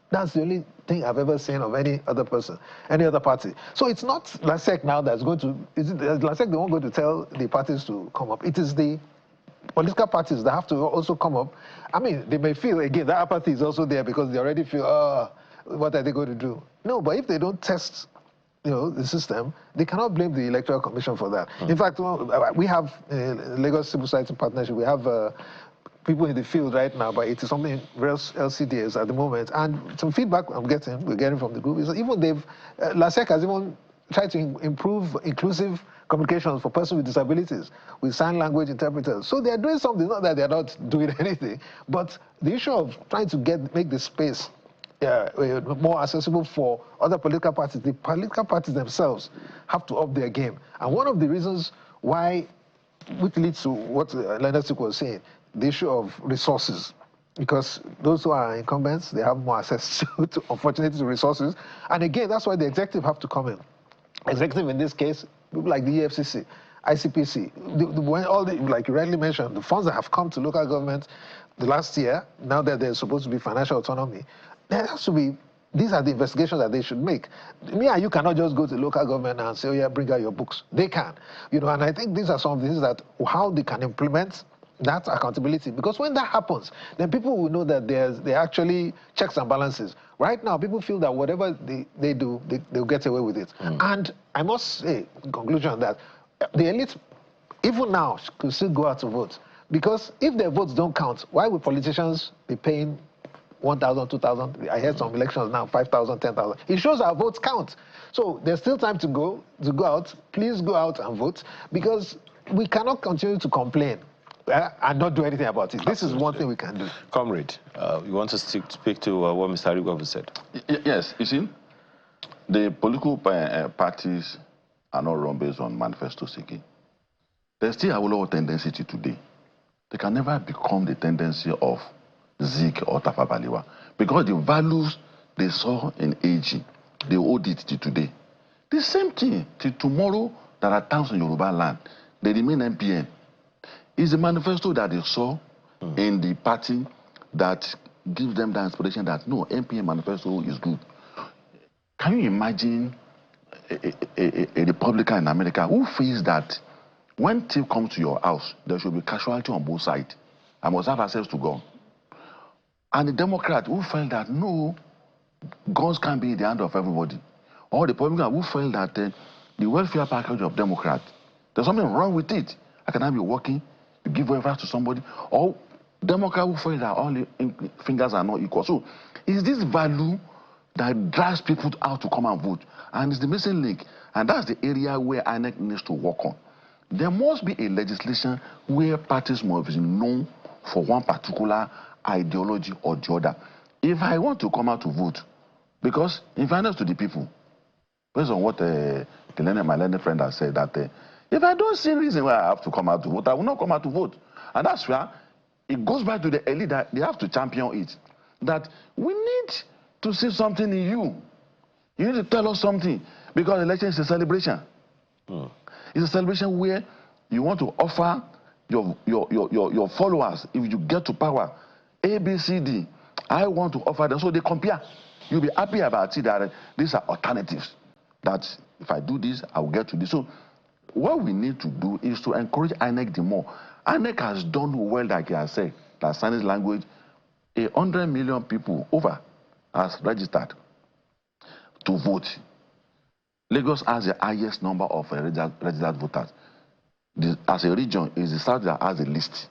That's the only thing I've ever seen of any other person, any other party. So it's not Dissect now that's going to, Dissect they won't go to tell the parties to come up. It is the political parties that have to also come up. I mean, they may feel, again, that apathy is also there because they already feel, what are they going to do? No, but if they don't test the system, they cannot blame the Electoral Commission for that. In fact, we have Lagos Civil Society Partnership, we have people in the field right now, but it is something real LCDs at the moment. And some feedback we're getting from the group is that even LASEC has even tried to improve inclusive communications for persons with disabilities with sign language interpreters. So they're doing something, not that they're not doing anything, but the issue of trying to make the space more accessible for other political parties, the political parties themselves have to up their game. And one of the reasons why, which leads to what Leonard was saying, the issue of resources, because those who are incumbents, they have more access unfortunately, to resources. And again, that's why the executive have to come in. Executive in this case, people like the EFCC, ICPC, like you rightly mentioned, the funds that have come to local governments the last year, now that there's supposed to be financial autonomy, there has to be, these are the investigations that they should make. Me and you cannot just go to local government and say, oh yeah, bring out your books. They can. And I think these are some of the things that, how they can implement that accountability. Because when that happens, then people will know that there are actually checks and balances. Right now, people feel that whatever they do, they'll get away with it. And I must say, in conclusion, that the elite, even now, could still go out to vote. Because if their votes don't count, why would politicians be paying 1,000, 2,000? I heard some elections now, 5,000, 10,000. It shows our votes count. So there's still time to go out. Please go out and vote, because we cannot continue to complain and not do anything about it. This is one thing we can do. Comrade, you want to speak to what Mr. Rigov said? Yes, you see, the political parties are not run based on manifestos again. They still have a lot of tendency today. They can never become the tendency of Zik or Tafa Balewa, because the values they saw in AG, they hold it to today. The same thing till tomorrow that are towns in Yoruba land, they remain MPN. It's the manifesto that they saw in the party that gives them the inspiration that no, MPN manifesto is good. Can you imagine a Republican in America who feels that when thief comes to your house, there should be casualty on both sides? I must have access to gun. And the Democrat who felt that no, guns can't be in the hand of everybody. Or the Republican who felt that the welfare package of Democrats, there's something wrong with it. I cannot be working, you give welfare to somebody. Or Democrat who felt that all the fingers are not equal. So it's this value that drives people out to come and vote. And it's the missing link. And that's the area where INEC needs to work on. There must be a legislation where parties must be known for one particular ideology or the other. If I want to come out to vote, because in fairness to the people, based on what my learned friend has said, that If I don't see reason why I have to come out to vote, I will not come out to vote. And that's where it goes back to the elite that they have to champion it. That we need to see something in you. You need to tell us something. Because election is a celebration. It's a celebration where you want to offer your followers, if you get to power, A, B, C, D, I want to offer them. So they compare. You'll be happy about it that these are alternatives. That if I do this, I will get to this. So what we need to do is to encourage INEC the more. INEC has done well, like I said, that Spanish language, 100 million people over has registered to vote. Lagos has the highest number of registered voters. As a region, it's the south that has the least.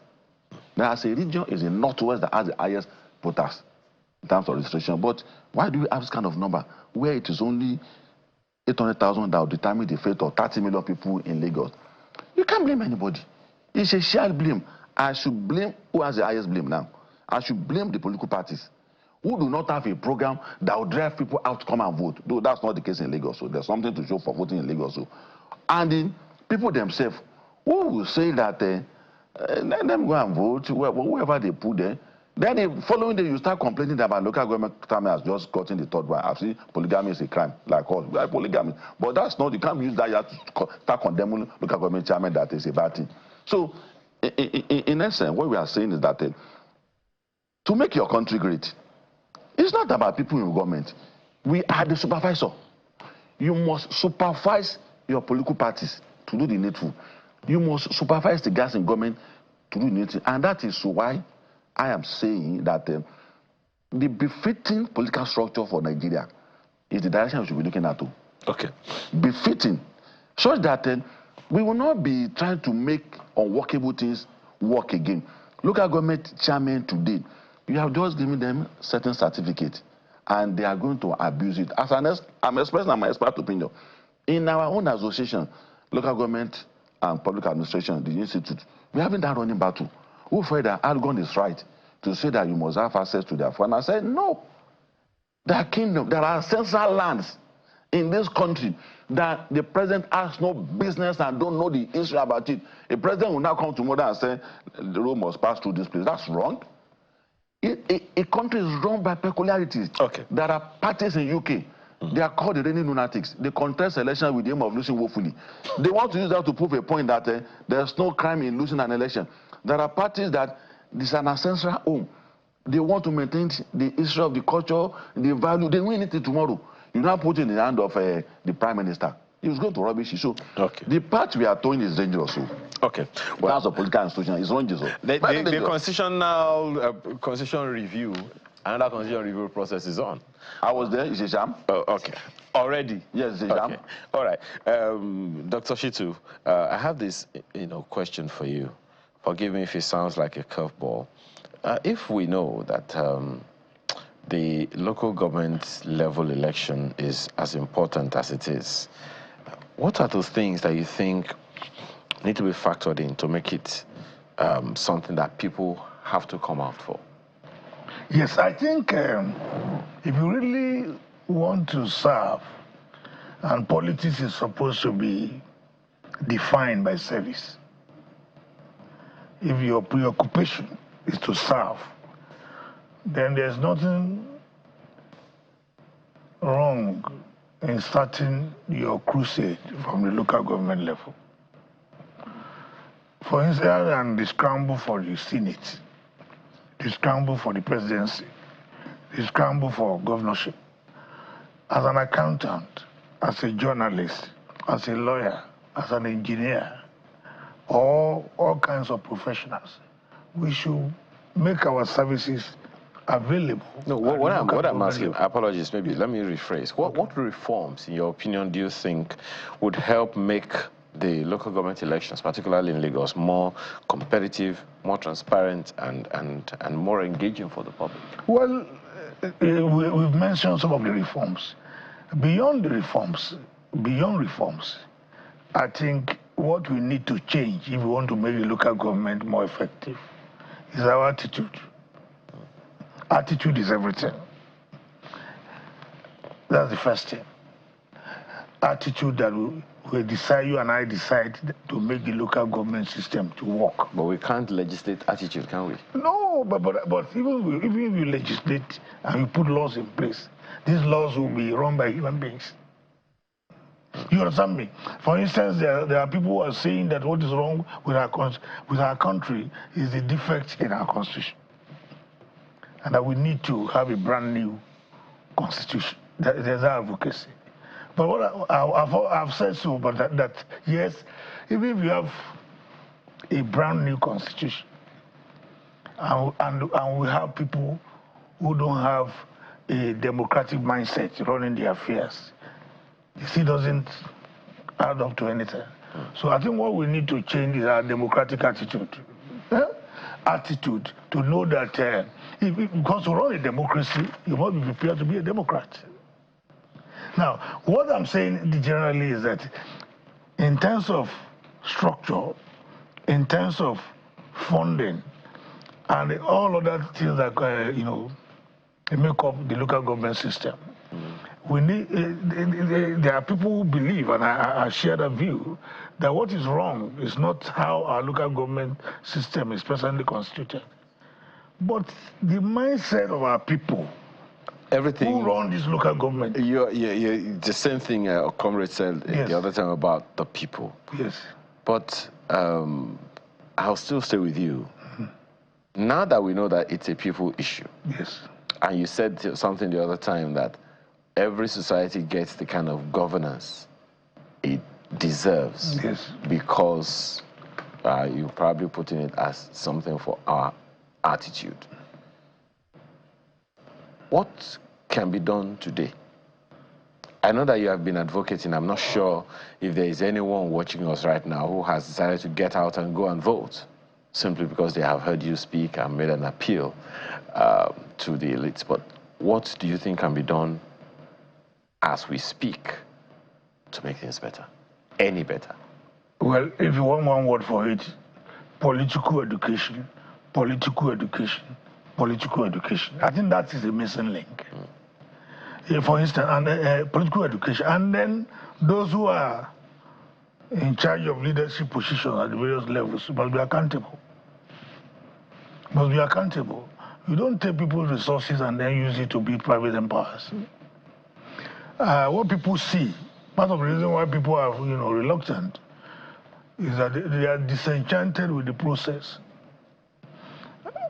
Now, as a region, it's the northwest that has the highest voters in terms of registration. But why do we have this kind of number where it is only 800,000 that will determine the fate of 30 million people in Lagos? You can't blame anybody. It's a shared blame. I should blame who has the highest blame now. I should blame the political parties who do not have a program that will drive people out to come and vote. Though that's not the case in Lagos, so there's something to show for voting in Lagos. So. And the people themselves, who will say that let them go and vote, whoever they put there. Then the following day, you start complaining about local government has just gotten the third one. I've seen polygamy is a crime, like us, like polygamy. But that's not, you can't use that yet to start condemning local government chairman that is a bad thing. So, in essence, what we are saying is that to make your country great, it's not about people in government. We are the supervisor. You must supervise your political parties to do the needful. You must supervise the guys in government to do the needful. And that is why I am saying that the befitting political structure for Nigeria is the direction we should be looking at. Okay. Befitting. Such that we will not be trying to make unworkable things work again. Local government chairman today, you have just given them certain certificate and they are going to abuse it. I'm expressing my expert opinion. In our own association, local government and public administration, the institute, we haven't that running battle. Who felt that Algon is right to say that you must have access to their fund? I said, no. There are kingdoms, there are ancestral lands in this country that the president has no business and don't know the history about it. A president will now come tomorrow and say, the road must pass through this place. That's wrong. A country is run by peculiarities. Okay. There are parties in UK. They are called the reigning lunatics. They contest election with the aim of losing woefully. They want to use that to prove a point that there's no crime in losing an election. There are parties that this is an ancestral home. They want to maintain the history of the culture, the value. They win it tomorrow. You now put it in the hand of the prime minister. He's going to rubbish it. So the path we are towing is dangerous. So. Okay. Well, that's a political institution. It's dangerous. The constitutional review, another constitutional review process is on. I was there. It's a sham. Okay. Already? Yes, it's a sham. Okay. All right. Dr. Shitu, I have this question for you. Forgive me if it sounds like a curveball. If we know that the local government level election is as important as it is, what are those things that you think need to be factored in to make it something that people have to come out for? Yes, I think if you really want to serve, and politics is supposed to be defined by service, if your preoccupation is to serve, then there's nothing wrong in starting your crusade from the local government level. For instance, and the scramble for the Senate, the scramble for the presidency, the scramble for governorship. As an accountant, as a journalist, as a lawyer, as an engineer, or all kinds of professionals, we should make our services available. No, what I'm asking, apologies, maybe let me rephrase. What reforms, in your opinion, do you think would help make the local government elections, particularly in Lagos, more competitive, more transparent, and more engaging for the public? Well, we've mentioned some of the reforms. Beyond reforms, I think what we need to change if we want to make the local government more effective is our attitude. Attitude is everything. That's the first thing. Attitude that we decide, you and I decide to make the local government system to work. But we can't legislate attitude, can we? No, but even if you legislate and you put laws in place, these laws will be run by human beings. You understand me? For instance, there are people who are saying that what is wrong with our country is the defect in our constitution, and that we need to have a brand new constitution. There's advocacy. But what I've said so, but that yes, even if you have a brand new constitution, and we have people who don't have a democratic mindset running their affairs, it still doesn't add up to anything. So I think what we need to change is our democratic attitude. Attitude to know that because to run a democracy, you must be prepared to be a Democrat. Now, what I'm saying generally is that in terms of structure, in terms of funding, and all other things that make up the local government system, we need. There are people who believe, and I share that view, that what is wrong is not how our local government system is presently constituted, but the mindset of our people. Everything. Who run this local government? The same thing Comrade said yes. the other time about the people. Yes. But I'll still stay with you. Mm-hmm. Now that we know that it's a people issue. Yes. And you said something the other time that every society gets the kind of governance it deserves. Yes. Because you're probably putting it as something for our attitude. What can be done today? I know that you have been advocating. I'm not sure if there is anyone watching us right now who has decided to get out and go and vote simply because they have heard you speak and made an appeal to the elites. But what do you think can be done as we speak to make things better? Any better? Well, if you want one word for it, political education, political education, political education. I think that is a missing link. For instance, political education. And then those who are in charge of leadership positions at the various levels must be accountable. Must be accountable. You don't take people's resources and then use it to build private empires. What people see, part of the reason why people are reluctant is that they are disenchanted with the process.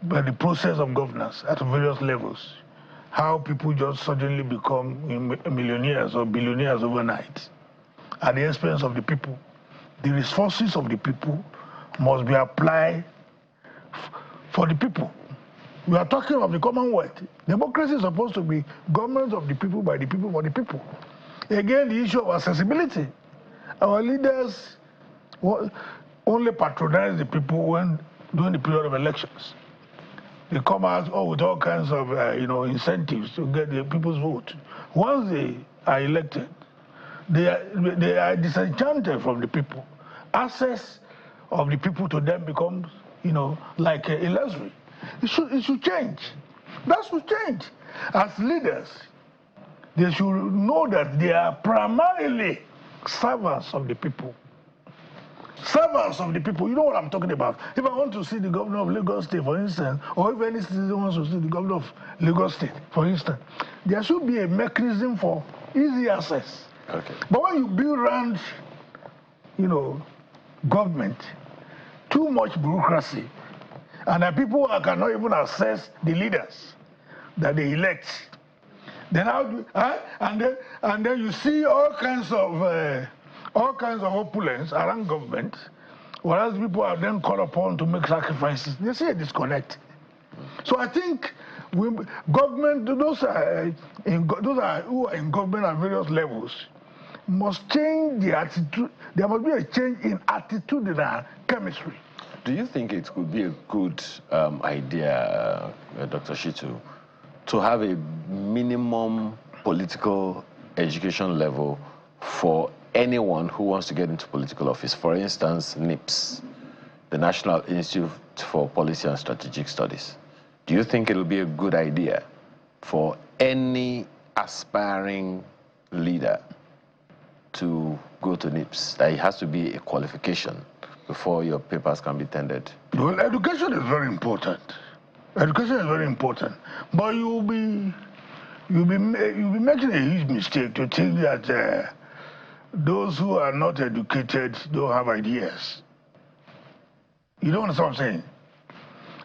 But the process of governance at various levels, how people just suddenly become millionaires or billionaires overnight at the expense of the people. The resources of the people must be applied for the people. We are talking of the Commonwealth. Democracy is supposed to be government of the people, by the people, for the people. Again, the issue of accessibility. Our leaders only patronize the people when during the period of elections. They come out with all kinds of incentives to get the people's vote. Once they are elected, they are disenchanted from the people. Access of the people to them becomes like illusory. It should change. That should change. As leaders, they should know that they are primarily servants of the people. Servants of the people. You know what I'm talking about. If I want to see the governor of Lagos State, for instance, or if any citizen wants to see the governor of Lagos State, for instance, there should be a mechanism for easy access. Okay. But when you build around, government, too much bureaucracy, and the people cannot even access the leaders that they elect, then and then you see all kinds of opulence around government, whereas people are then called upon to make sacrifices. They see a disconnect. So I think government, those who are in government at various levels, must change the attitude. There must be a change in attitudinal chemistry. Do you think it could be a good idea, Dr. Shitu, to have a minimum political education level for anyone who wants to get into political office? For instance, NIPS, the National Institute for Policy and Strategic Studies. Do you think it will be a good idea for any aspiring leader to go to NIPS? That it has to be a qualification before your papers can be tendered? Well, education is very important. Education is very important, but you'll be making a huge mistake to think that those who are not educated don't have ideas. You don't understand what I'm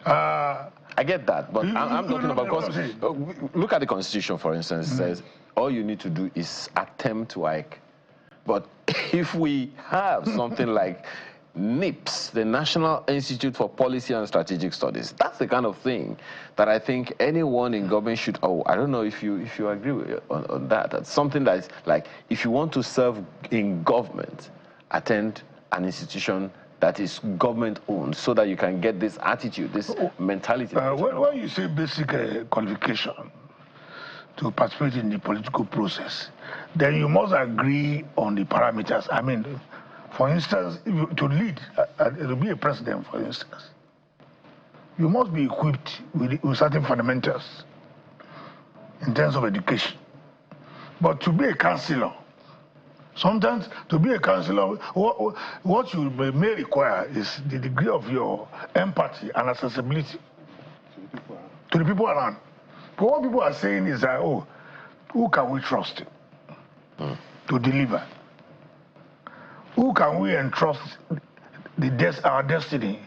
saying? I get that, but I'm talking about, because look at the Constitution, for instance. It says all you need to do is attempt WAEC. But if we have something like NIPS, the National Institute for Policy and Strategic Studies, that's the kind of thing that I think anyone in government should, I don't know if you agree with on that. That's something that is like, if you want to serve in government, attend an institution that is government-owned, so that you can get this attitude, this mentality. When you say basic qualification to participate in the political process, then you must agree on the parameters. I mean, for instance, to lead, to be a president, for instance, you must be equipped with certain fundamentals in terms of education. But to be a councillor, sometimes to be a councillor, what you may require is the degree of your empathy and accessibility to the people around. But what people are saying is that, who can we trust to deliver? Who can we entrust our destiny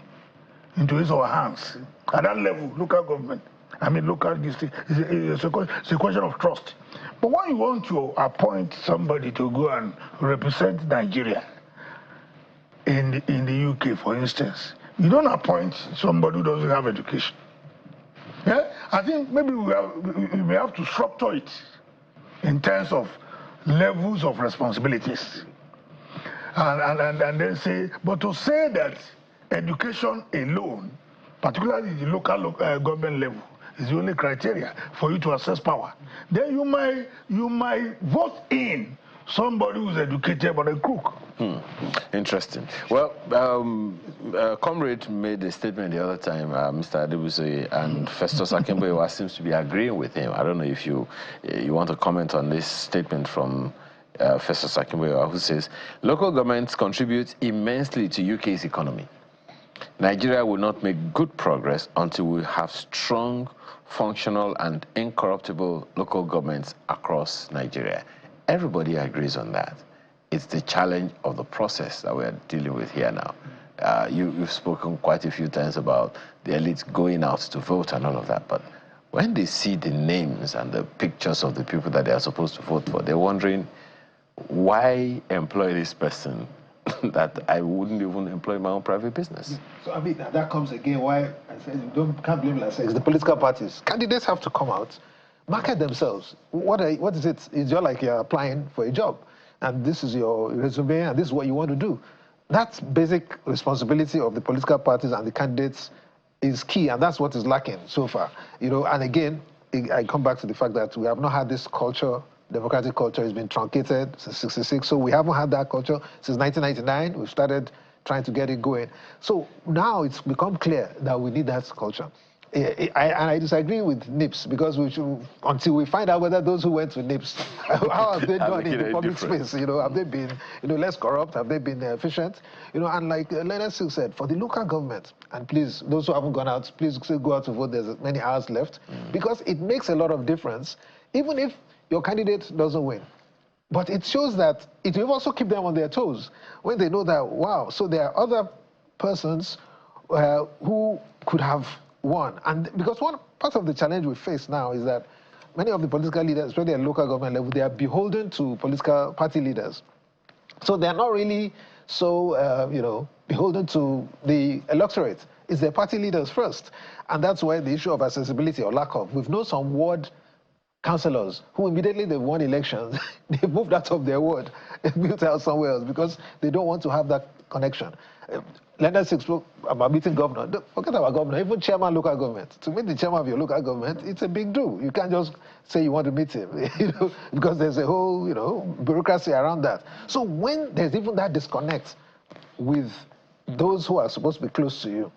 into his or her hands? At that level, local government, local district, it's a question of trust. But when you want to appoint somebody to go and represent Nigeria in the UK, for instance, you don't appoint somebody who doesn't have education. Yeah? I think maybe we may have to structure it in terms of levels of responsibilities. And then say, but to say that education alone, particularly the local government level, is the only criteria for you to assess power, then you might vote in somebody who's educated but a crook. Interesting. Well, Comrade made a statement the other time, Mr. Adebuse, and Festus Akimboyewa seems to be agreeing with him. I don't know if you want to comment on this statement from Festus Akimboyewa, who says, local governments contribute immensely to UK's economy. Nigeria will not make good progress until we have strong, functional, and incorruptible local governments across Nigeria. Everybody agrees on that. It's the challenge of the process that we're dealing with here now. You've spoken quite a few times about the elites going out to vote and all of that, but when they see the names and the pictures of the people that they are supposed to vote for, they're wondering, why employ this person that I wouldn't even employ my own private business? So that comes again why I say can't blame like it's the political parties. Candidates have to come out, market themselves. What is it? It's just like you're applying for a job, and this is your resume, and this is what you want to do. That's basic responsibility of the political parties and the candidates is key, and that's what is lacking so far. And again, I come back to the fact that we have not had this culture. Democratic culture has been truncated since '66, so we haven't had that culture since 1999. We've started trying to get it going. So now it's become clear that we need that culture. I disagree with NIPS, because until we find out whether those who went to NIPS, how have they done in the public space? Have they been less corrupt? Have they been efficient? And like Leonard Silk said, for the local government, and please, those who haven't gone out, please still go out to vote. There's many hours left, because it makes a lot of difference, even if your candidate doesn't win. But it shows that it will also keep them on their toes when they know that, wow, so there are other persons who could have won. And because one part of the challenge we face now is that many of the political leaders, especially at local government level, they are beholden to political party leaders. So they're not really so, beholden to the electorate. It's their party leaders first. And that's why the issue of accessibility or lack of, we've known some ward councillors who immediately they won elections, they moved out of their ward and built out somewhere else because they don't want to have that connection. Leonard Silk spoke about meeting governor. Forget about governor, even chairman local government. To meet the chairman of your local government, it's a big deal. You can't just say you want to meet him, because there's a whole, bureaucracy around that. So when there's even that disconnect with those who are supposed to be close to you,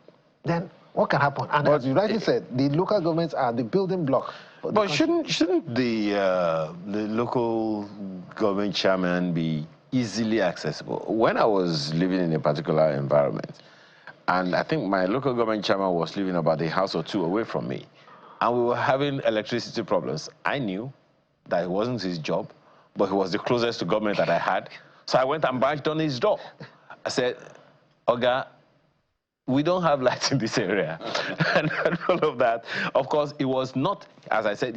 then what can happen? And as you rightly said, the local governments are the building block. But shouldn't the local government chairman be easily accessible. When I was living in a particular environment, and I think my local government chairman was living about a house or two away from me, and we were having electricity problems, I knew that it wasn't his job, but he was the closest to government that I had. So I went and banged on his door. I said, Oga, we don't have lights in this area. And all of that. Of course, it was not, as I said,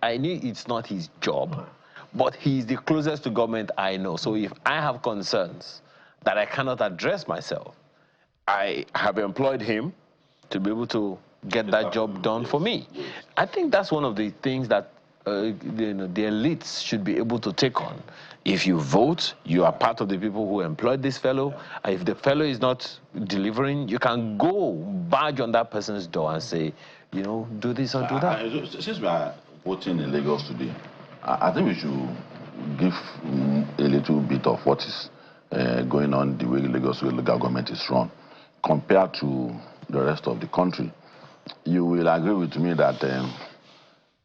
I knew it's not his job, but he's the closest to government I know. So if I have concerns that I cannot address myself, I have employed him to be able to get that job done for me. I think that's one of the things that the elites should be able to take on. If you vote, you are part of the people who employed this fellow. If the fellow is not delivering, you can go barge on that person's door and say, you know, do this or do that. Since we are voting in Lagos today, I think we should give a little bit of what is going on the way Lagos local government is run compared to the rest of the country. You will agree with me that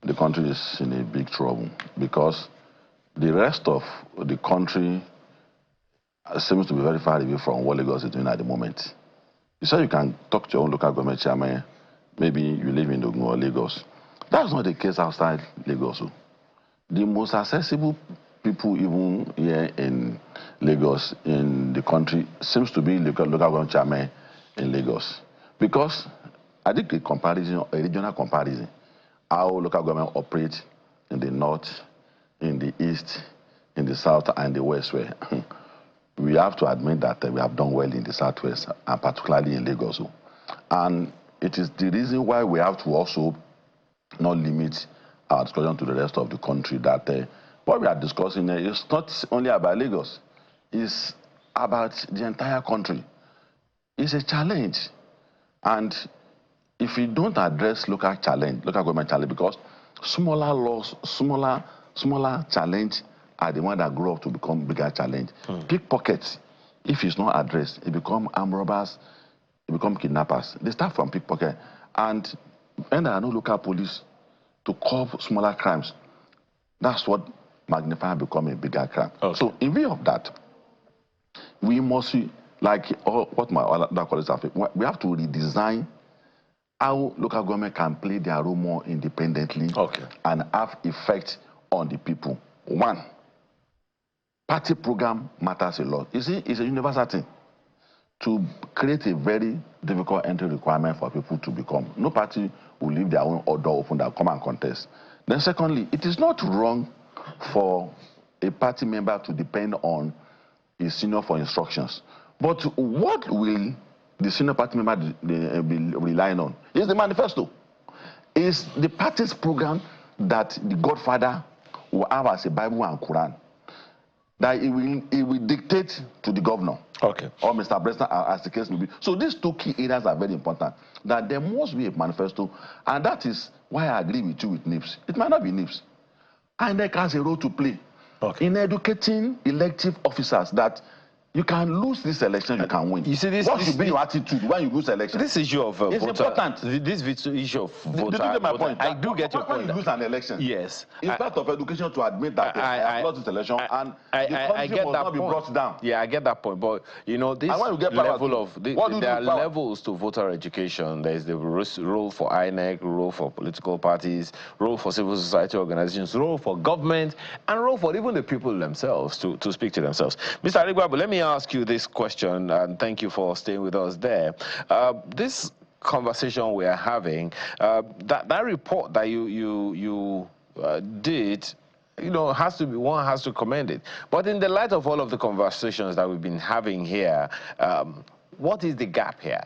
the country is in a big trouble because the rest of the country seems to be very far away from what Lagos is doing at the moment. You say you can talk to your own local government chairman, maybe you live in Ogun or Lagos. That's not the case outside Lagos. The most accessible people even here in Lagos, in the country, seems to be local government chairman in Lagos. Because I think a comparison, a regional comparison, how local government operates in the north, in the east, in the south, and the west, where we have to admit that we have done well in the southwest, and particularly in Lagos. And it is the reason why we have to also not limit our discussion to the rest of the country, that what we are discussing here is not only about Lagos, it's about the entire country. It's a challenge. And if we don't address local government challenge, because smaller laws, smaller challenge are the ones that grow up to become bigger challenge. Pickpockets, if it's not addressed, it become armed robbers, it become kidnappers. They start from pickpocket. And when there are no local police to curb smaller crimes, that's what magnifies become a bigger crime. Okay. So in view of that, we must, like what my other colleagues have, we have to redesign how local government can play their role more independently and have effect on the people. One, party program matters a lot. You see, it's a universal thing to create a very difficult entry requirement for people to become. No party will leave their own door open that come and contest. Then secondly, it is not wrong for a party member to depend on his senior for instructions. But what will the senior party member be relying on? Is the manifesto. Is the party's program that the Godfather will have as a Bible and Quran, that it will dictate to the governor or Mr. President, as the case may be. So these two key areas are very important, that there must be a manifesto, and that is why I agree with you with NIPS. It might not be NIPS. INEC has a role to play in educating elective officers that you can lose this election, you can win. You see, what should be your attitude when you lose election? This issue of it's voter, important. This issue of voter. Did you get my point? I do get your point. When you lose an election, yes, it's part of education to admit that I lost this election, and the country must not be brought down. Yeah, I get that point. But you know, this level of there are levels to voter education. There is the role for INEC, role for political parties, role for civil society organizations, role for government, and role for even the people themselves to speak to themselves. Mr. Aligwabu, let me ask you this question, and thank you for staying with us there. This conversation we are having, that report that you did, you know, one has to commend it. But in the light of all of the conversations that we've been having here, what is the gap here?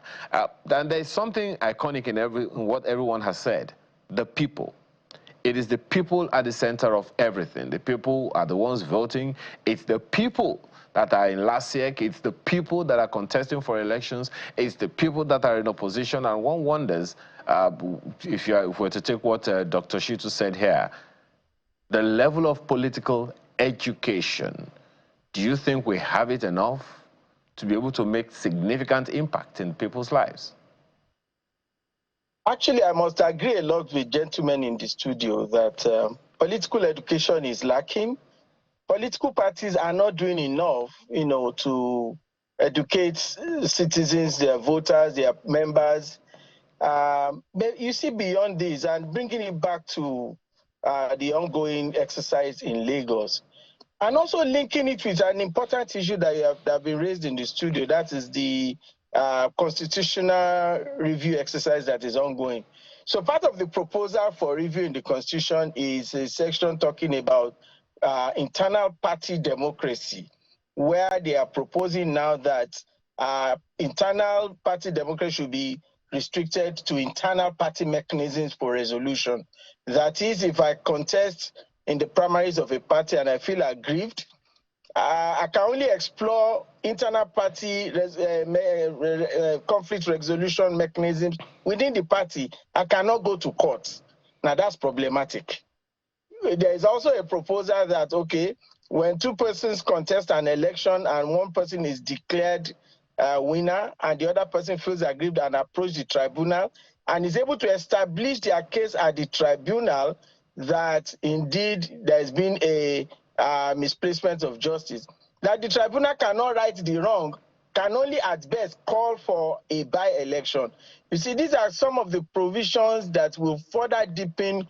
And there's something iconic in what everyone has said: the people. It is the people at the center of everything. The people are the ones voting. It's the people that are in LASIEC. It's the people that are contesting for elections. It's the people that are in opposition. And one wonders, if we were to take what Dr. Shitu said here, the level of political education, do you think we have it enough to be able to make significant impact in people's lives? Actually, I must agree a lot with gentlemen in the studio that political education is lacking. political parties are not doing enough, to educate citizens, their voters, their members. But you see beyond this, and bringing it back to the ongoing exercise in Lagos, and also linking it with an important issue that have been raised in the studio, that is the constitutional review exercise that is ongoing. So part of the proposal for review in the Constitution is a section talking about internal party democracy, where they are proposing now that internal party democracy should be restricted to internal party mechanisms for resolution. That is, if I contest in the primaries of a party and I feel aggrieved, I can only explore internal party conflict resolution mechanisms within the party. I cannot go to court. Now that's problematic. There is also a proposal that, okay, when two persons contest an election and one person is declared winner and the other person feels aggrieved and approach the tribunal and is able to establish their case at the tribunal that indeed there has been a misplacement of justice, that the tribunal cannot right the wrong, can only at best call for a by-election. You see, these are some of the provisions that will further deepen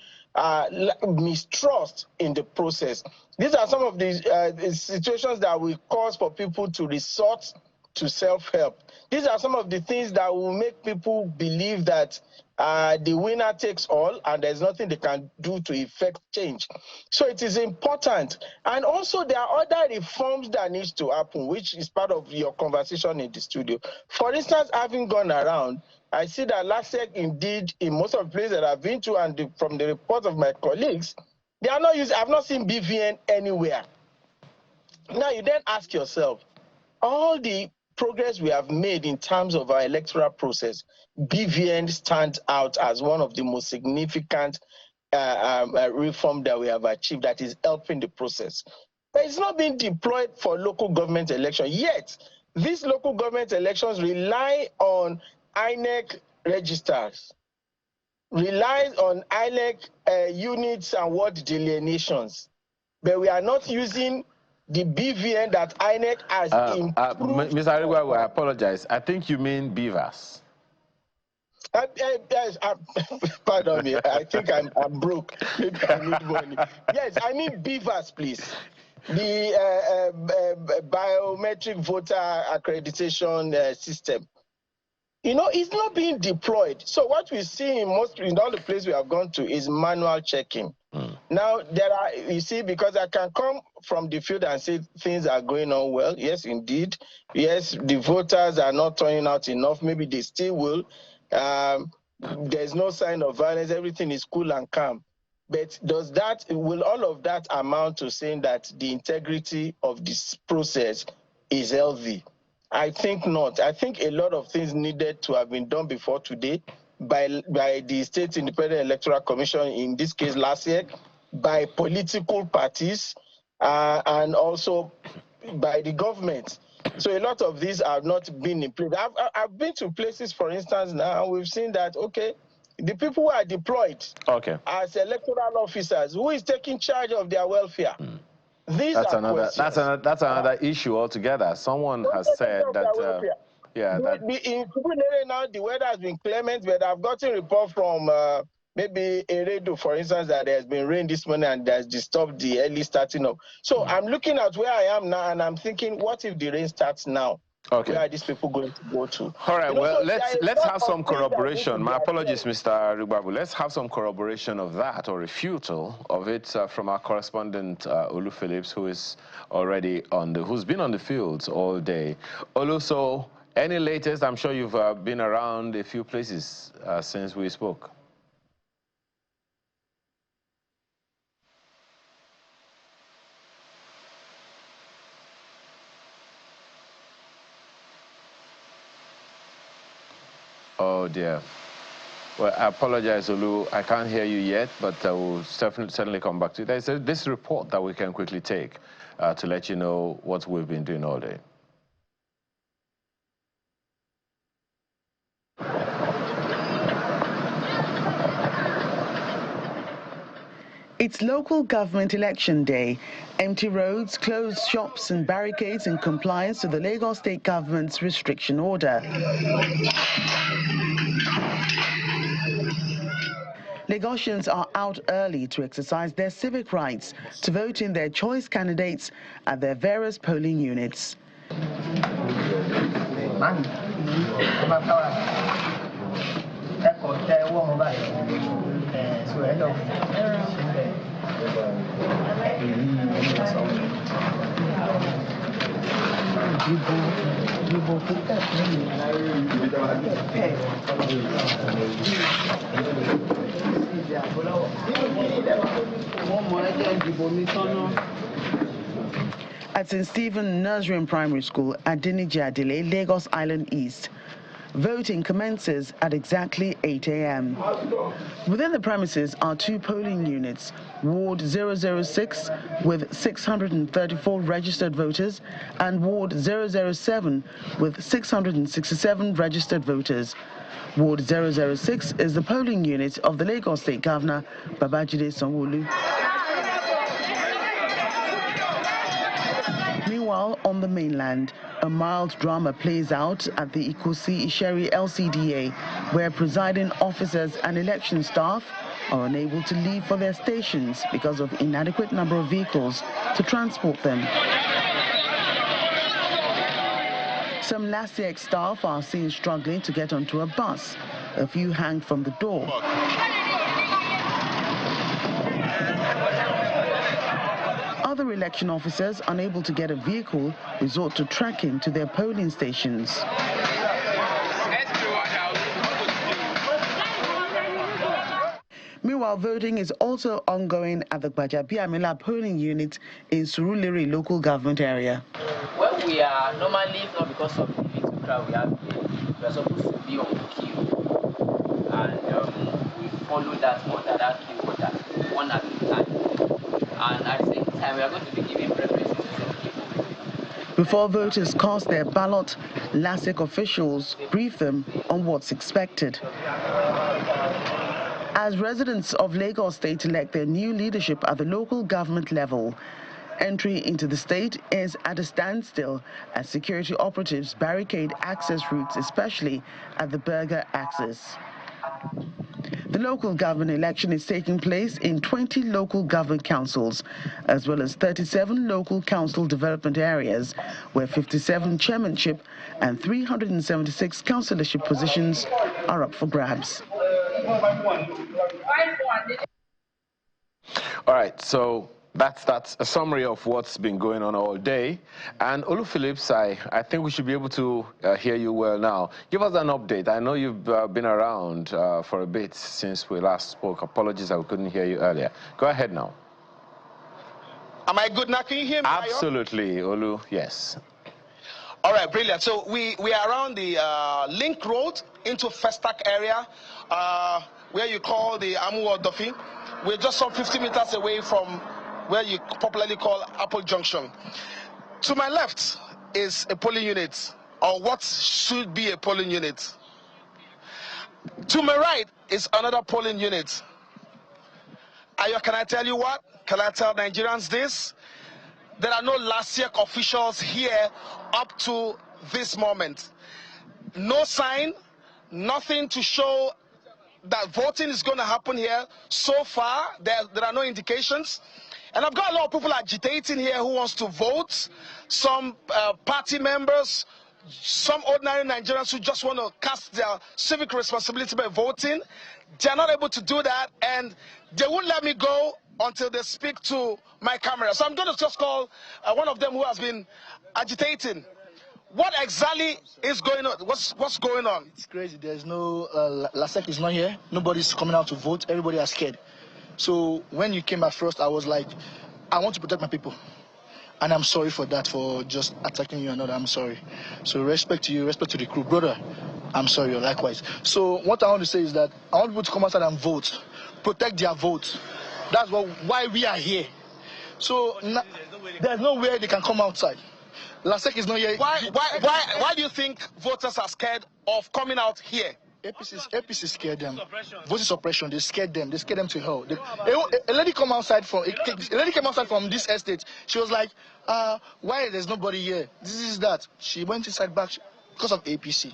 mistrust in the process. These are some of the situations that will cause for people to resort to self-help. These are some of the things that will make people believe that the winner takes all and there's nothing they can do to effect change. So it is important. And also there are other reforms that needs to happen, which is part of your conversation in the studio. For instance, having gone around, I see that last year, indeed, in most of the places that I've been to and from the reports of my colleagues, they are not using, I've not seen BVN anywhere. Now you then ask yourself, all the progress we have made in terms of our electoral process, BVN stands out as one of the most significant reform that we have achieved that is helping the process. But it's not being deployed for local government election yet. These local government elections rely on INEC registers, relies on INEC units and ward delineations, but we are not using the BVN that INEC has improved. Mr. Arigwa, I apologize. I think you mean beavers. Yes, pardon me. I think I'm broke. Maybe I need money. Yes, I mean beavers, please. The biometric voter accreditation system. You know, it's not being deployed. So what we see in all the places we have gone to is manual checking. Now, there are, you see, because I can come from the field and say things are going on well. Yes, indeed. Yes, the voters are not turning out enough. Maybe they still will. There's no sign of violence. Everything is cool and calm. But will all of that amount to saying that the integrity of this process is healthy? I think not. I think a lot of things needed to have been done before today by the State Independent Electoral Commission, in this case last year, by political parties, and also by the government. So a lot of these have not been in place. I've been to places, for instance, now, and we've seen that, okay, the people who are deployed as electoral officers, who is taking charge of their welfare? That's another issue altogether. Someone has said that now the weather has been clement, but I've gotten a report from maybe Eredu, for instance, that there has been rain this morning and that has disturbed the early starting up. So I'm looking at where I am now and I'm thinking, what if the rain starts now? Okay. Where are these people going to go to? All right, well, let's have some corroboration. My apologies, Mr. Rugbabu. Let's have some corroboration of that, or refutal of it, from our correspondent, Olu Phillips, who is already who's been on the fields all day. Olu, so any latest? I'm sure you've been around a few places since we spoke. Oh, dear. Well, I apologize, Olu. I can't hear you yet, but I will certainly come back to you. There's this report that we can quickly take to let you know what we've been doing all day. It's local government election day. Empty roads, closed shops and barricades in compliance to the Lagos State government's restriction order. Lagosians are out early to exercise their civic rights to vote in their choice candidates at their various polling units. At St. Stephen Nursery and Primary School at Adinija, Lagos Island East, voting commences at exactly 8 a.m. Within the premises are two polling units, Ward 006 with 634 registered voters and Ward 007 with 667 registered voters. Ward 006 is the polling unit of the Lagos State Governor, Babajide Sanwo-Olu. Meanwhile, on the mainland, a mild drama plays out at the Ikosi-Isheri LCDA, where presiding officers and election staff are unable to leave for their stations because of inadequate number of vehicles to transport them. Some LASIEC staff are seen struggling to get onto a bus. A few hang from the door. Other election officers, unable to get a vehicle, resort to trekking to their polling stations. Meanwhile, voting is also ongoing at the Gbajabiamila polling unit in Surulere local government area. Well, we are normally, not because of the little crowd we have here, we are supposed to be on the queue. And we follow that order, that queue order, one at a time. And at the same time, we are going to be giving preferences to some people. Before voters cast their ballot, LASIEC officials brief them on what's expected. As residents of Lagos State elect their new leadership at the local government level, entry into the state is at a standstill as security operatives barricade access routes, especially at the Berger axis. The local government election is taking place in 20 local government councils, as well as 37 local council development areas, where 57 chairmanship and 376 councillorship positions are up for grabs. All right, so that's a summary of what's been going on all day. And Olu Phillips, I think we should be able to hear you well now. Give us an update. I know you've been around for a bit since we last spoke. Apologies, I couldn't hear you earlier. Go ahead now. Am I good now? Can you hear me? Absolutely, Olu, yes. All right, brilliant. So we are around the Link Road into Festac area, where you call the Amuwo Duffy. We're just some 50 meters away from where you popularly call Apple Junction. To my left is a polling unit, or what should be a polling unit. To my right is another polling unit. Can I tell you what? Can I tell Nigerians this? There are no LASIEC officials here up to this moment. No sign, nothing to show that voting is going to happen here. So far, there are no indications. And I've got a lot of people agitating here who wants to vote. Some party members, some ordinary Nigerians who just want to cast their civic responsibility by voting. They're not able to do that, and they won't let me go until they speak to my camera. So I'm going to just call one of them who has been agitating. What exactly is going on? What's going on? It's crazy. There's no LASIEC is not here. Nobody's coming out to vote. Everybody is scared. So when you came at first, I was like, I want to protect my people. And I'm sorry for that, for just attacking you and all that. I'm sorry. So respect to you, respect to the crew. Brother, I'm sorry, likewise. So what I want to say is that I want people to come outside and vote. Protect their vote. That's why we are here. So there's no way they can come outside. LASIEC is not here. Why do you think voters are scared of coming out here? APC scared them. Voting suppression, they scared them. They scared them to hell. A lady came outside from this estate. She was like, why there's nobody here? This is that. She went inside back because of APC.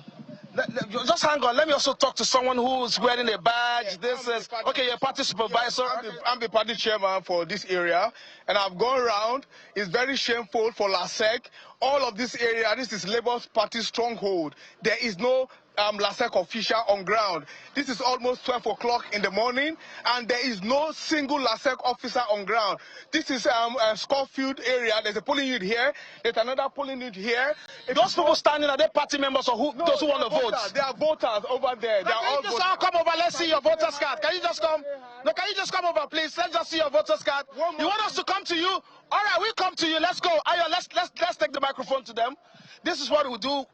Just hang on. Let me also talk to someone who's wearing a badge. This is okay. You're party supervisor. I'm the party chairman for this area, and I've gone around. It's very shameful for LASEC. All of this area, this is Labour Party stronghold. There is no LASEC official on ground. This is almost 12 o'clock in the morning, and there is no single LASEC officer on ground. This is Schofield area. There's a polling unit here. There's another polling unit here. Those people standing, are they party members or who? No, those who want to vote? They are voters over there. They are all just all come over. Let's see your voters card. Can you just come? No, can you just come over, please? Let's just see your voters card. You want us to come to you? All right, we come to you. Let's go. Ayo, let's take the microphone to them. This is what we do.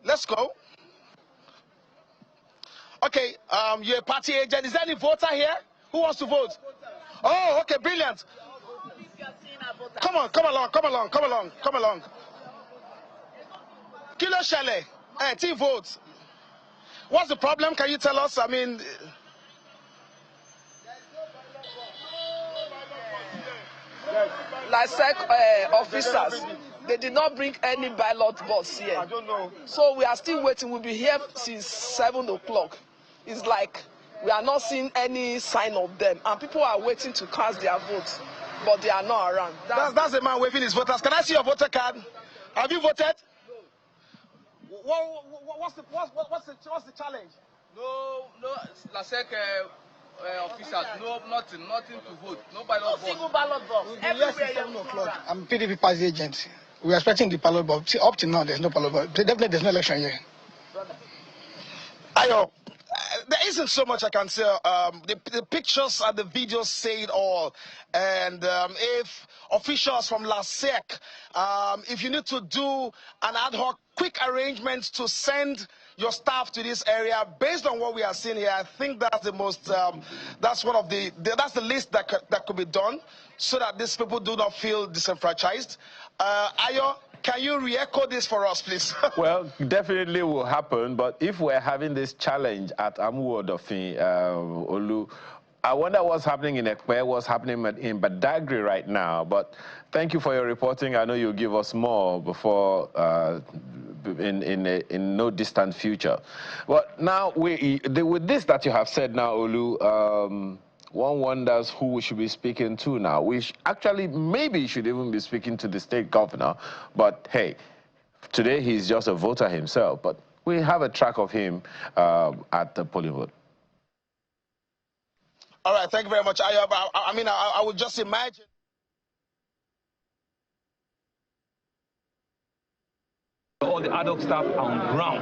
Let's go. Okay, you're a party agent. Is there any voter here who wants to vote? Oh, okay, brilliant. Come on, come along. Kilo Shale, team votes. What's the problem? Can you tell us? I mean, LASEC officers, they did not bring any ballot box here. I don't know. So we are still waiting. We'll be here since 7 o'clock. It's like we are not seeing any sign of them, and people are waiting to cast their votes, but they are not around. That's the man waving his voters. Can I see your voter card? Have you voted? What's the challenge? No, LASEC officers, nothing to vote. No ballot box. Single ballot box. Everywhere 7 o'clock. I'm PDP party agent. We are expecting the ballot box. Up to now, there's no ballot box. Definitely, there's no election here. Ayo, there isn't so much I can say. The pictures and the videos say it all. And if officials from LASEC, if you need to do an ad hoc quick arrangement to send your staff to this area, based on what we are seeing here, I think that's the most, that's the least that could be done, so that these people do not feel disenfranchised. Ayo, can you re-echo this for us, please? Well, definitely will happen, but if we're having this challenge at Amuodofin, Olu, I wonder what's happening in Ekpe, what's happening in Badagry right now. But thank you for your reporting. I know you'll give us more before in no distant future. But now, with this that you have said now, Olu, one wonders who we should be speaking to now. We actually maybe should even be speaking to the state governor. But hey, today he's just a voter himself. But we have a track of him at the polling booth. All right, thank you very much. I would just imagine. All the adult staff are on ground,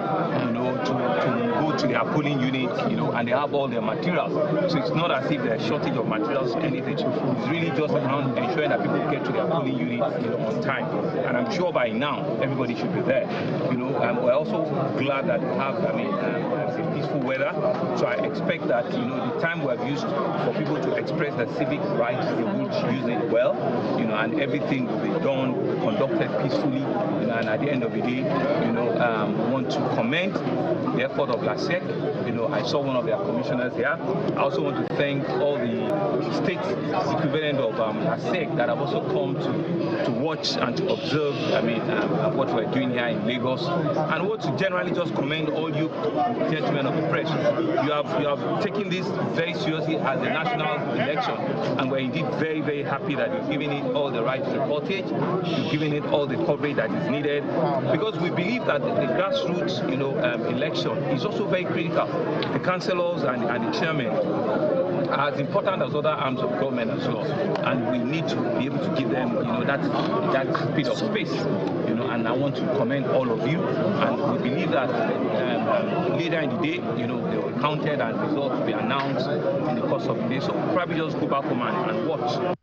to go to their polling unit, and they have all their materials. So it's not as if there's a shortage of materials or anything. It's really just around ensuring that people get to their polling unit, on time. And I'm sure by now everybody should be there. We're also glad that we have, peaceful weather. So I expect that, the time we have used for people to express their civic rights, they will use it well, and everything will be done, conducted peacefully, and at the end of the day, want to commend the effort of LASEC. I saw one of their commissioners here. I also want to thank all the state equivalent of LASEC that have also come to watch and to observe, what we're doing here in Lagos. And I want to generally just commend all you gentlemen of the press. You have taken this very seriously as a national election, and we're indeed very, very happy that you've given it all the right reportage, you've given it all the coverage that is needed, because we believe that the grassroots, election is also very critical. The councillors and the chairmen are as important as other arms of government as well, and we need to be able to give them, that bit of space. And I want to commend all of you, and we believe that later in the day, they will be counted and results will be announced in the course of the day. So probably just go back home and watch.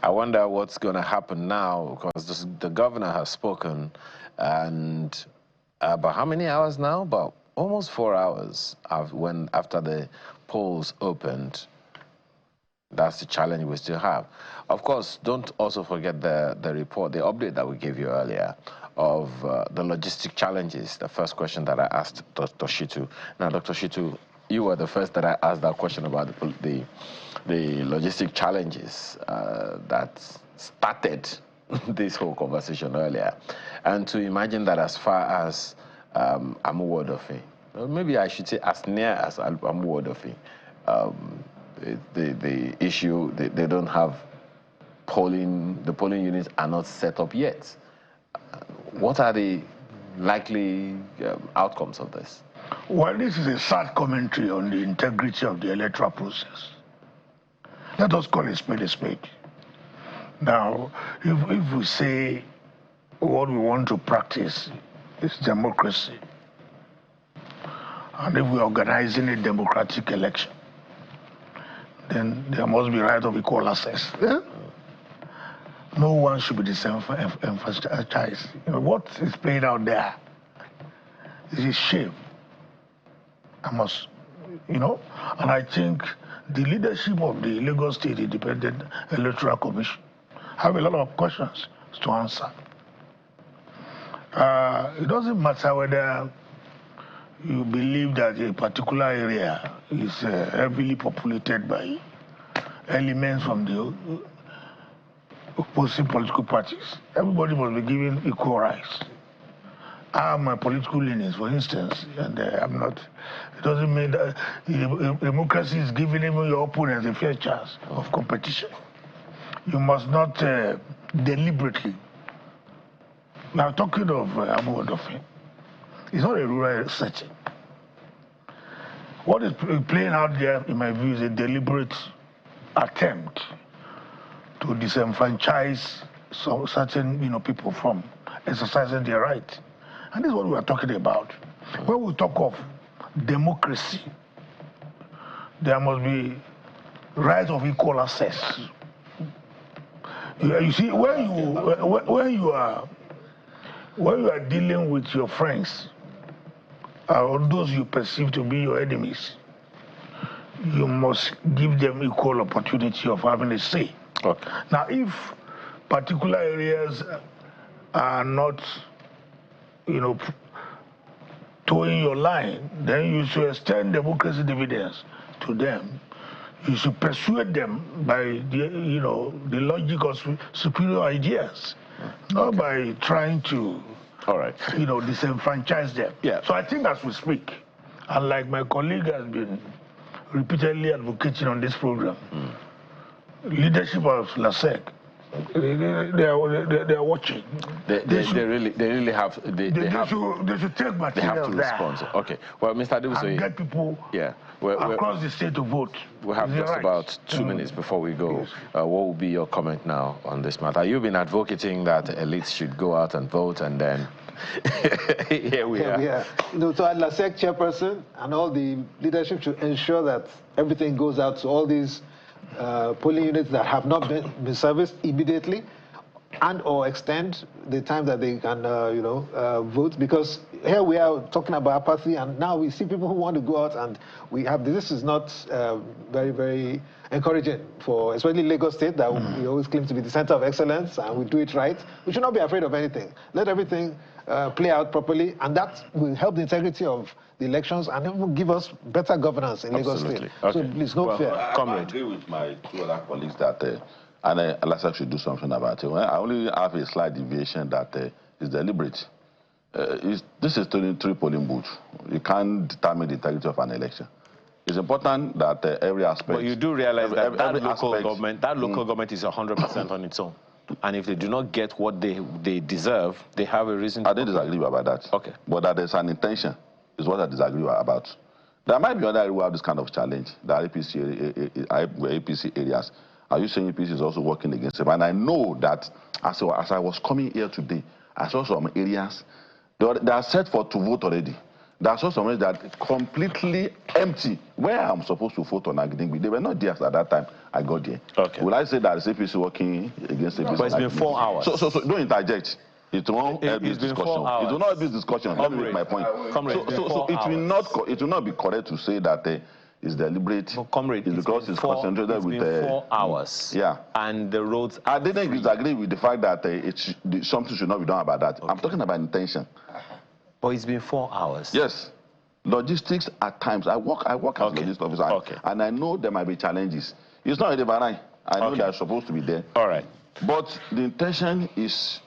I wonder what's going to happen now, because the governor has spoken, and about how many hours now? About almost 4 hours after the polls opened. That's the challenge we still have. Of course, don't also forget the report, the update that we gave you earlier of the logistic challenges, the first question that I asked Dr. Shitu. Now, Dr. Shitu, you were the first that I asked that question about the logistic challenges that started this whole conversation earlier. And to imagine that as far as Amuwodofi, maybe I should say as near as Amuwodofi, the issue, they don't have the polling units are not set up yet. What are the likely outcomes of this? Well, this is a sad commentary on the integrity of the electoral process. Let us call a spade a spade. Now, if we say what we want to practice is democracy, and if we're organizing a democratic election, then there must be right of equal access. Yeah? No one should be disenfranchised. What is playing out there is a shame. And I think the leadership of the Lagos State Independent Electoral Commission have a lot of questions to answer. It doesn't matter whether you believe that a particular area is heavily populated by elements from the opposing political parties. Everybody must be given equal rights. I have my political leanings, for instance, and I'm not. It doesn't mean that democracy is giving even your opponents a fair chance of competition. You must not deliberately. Now, talking of Amuwodofi, it's not a rural setting. What is playing out there, in my view, is a deliberate attempt to disenfranchise certain people from exercising their right. And this is what we are talking about. When we talk of democracy, there must be right of equal access. You see, when you are dealing with your friends or those you perceive to be your enemies, you must give them equal opportunity of having a say. Okay. Now, if particular areas are not, towing your line, then you should extend democracy dividends to them. You should persuade them by the logic of superior ideas, not by trying to, disenfranchise them. Yeah. So I think as we speak, and like my colleague has been repeatedly advocating on this program, leadership of LASEC, they are watching. They really have. They should take material. They have to respond. Okay. Well, Mr. Adebusoye, and get people across the state to vote. We have just about 2 minutes before we go. Yes. What will be your comment now on this matter? You've been advocating that elites should go out and vote, and then here we are. Yeah. So as LASEC chairperson and all the leadership should ensure that everything goes out to all these polling units that have not been serviced immediately, and or extend the time that they can, vote, because here we are talking about apathy, and now we see people who want to go out, and this is not very, very encouraging for, especially Lagos State, that we always claim to be the center of excellence, and we do it right. We should not be afraid of anything. Let everything play out properly, and that will help the integrity of the elections, and it will give us better governance in Lagos State. Okay. So please, no fear. I agree with my two other colleagues that LASEC should do something about it. I only have a slight deviation that is deliberate. This is 23 polling booths. You can't determine the integrity of an election. It's important that every aspect. But you do realize that local government is 100% on its own. And if they do not get what they deserve, they have a reason to. I don't disagree about that. Okay. But that there's an intention is what I disagree about. There might be other who have this kind of challenge, the APC areas. Are you saying APC is also working against them? And I know that as I was coming here today, I saw some areas, they are set to vote already. There are some areas that are completely empty, where I'm supposed to vote on Agidingbi. They were not there at that time I got there. Okay. Will I say that the APC working against APC? But it's been 4 hours. So don't interject. It won't help this discussion. It will not help this discussion. Let me make my point. So it will not be correct to say that is deliberate. But comrade, it's because it's concentrated with 4 hours. Yeah. And the roads. I didn't disagree with the fact that something should not be done about that. Okay. I'm talking about intention. But it's been 4 hours. Yes. Logistics at times. I work as a logistics officer, and I know there might be challenges. It's not a banana. I know they're supposed to be there. All right. But the intention is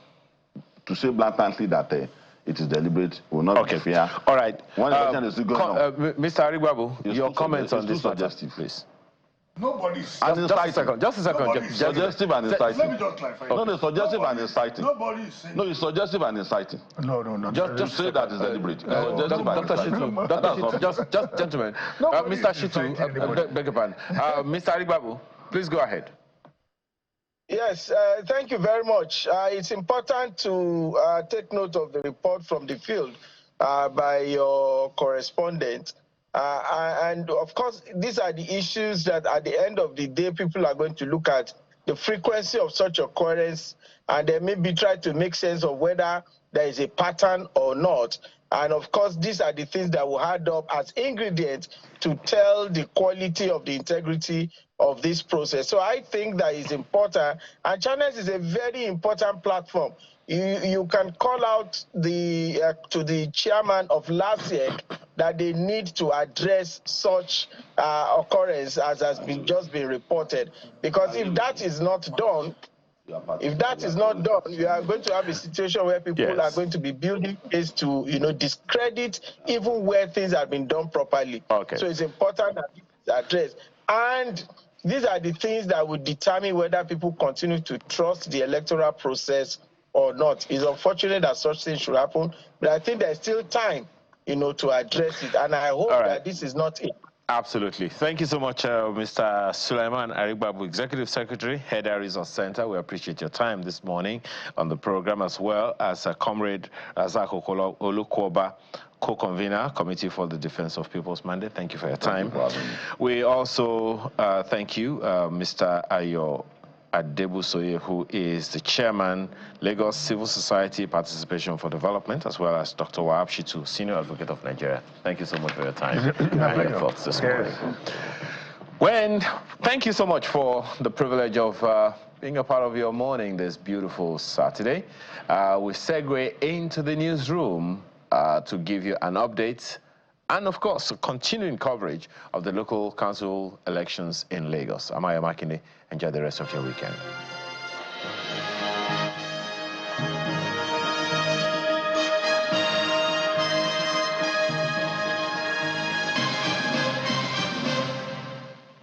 to say blatantly that it is deliberate, will not be fair. All right. One is still going on. Mr. Arigbabu, your comments on this suggestive, please. Nobody's. Just a second. Suggestive and inciting. Let me just clarify. No, it's suggestive and inciting. Nobody's saying. No, it's suggestive and inciting. No. Just say that it's deliberate. Dr. Shitu, just gentlemen. Mr. Shitu, beg your pardon. Mr. Arigbabu, please go ahead. Yes, thank you very much. It's important to take note of the report from the field by your correspondent. And of course, these are the issues that at the end of the day, people are going to look at the frequency of such occurrence and then maybe try to make sense of whether there is a pattern or not. And of course, these are the things that will add up as ingredients to tell the quality of the integrity of this process. So I think that is important. And Channels is a very important platform. You can call out to the chairman of LASEC that they need to address such occurrence as has just been reported. Because if that is not done, you are going to have a situation where people are going to be building case to, discredit even where things have been done properly. Okay. So it's important that it's addressed. And these are the things that will determine whether people continue to trust the electoral process or not. It's unfortunate that such things should happen, but I think there's still time, to address it. And I hope that this is not it. Absolutely. Thank you so much, Mr. Sulaiman Arigbabu, Executive Secretary, Head Resource Center. We appreciate your time this morning on the program, as well as Comrade Razak Olukoba, co-convener, Committee for the Defense of People's Mandate. Thank you for your time. We also thank you, Mr. Ayo Adebusoye, who is the chairman, Lagos Civil Society Participation for Development, as well as Dr. Wahab Shitu, Senior Advocate of Nigeria. Thank you so much for your time and your thoughts this morning. Thank you so much for the privilege of being a part of your morning this beautiful Saturday. We segue into the newsroom to give you an update and, of course, continuing coverage of the local council elections in Lagos. Amaya Makinde, enjoy the rest of your weekend.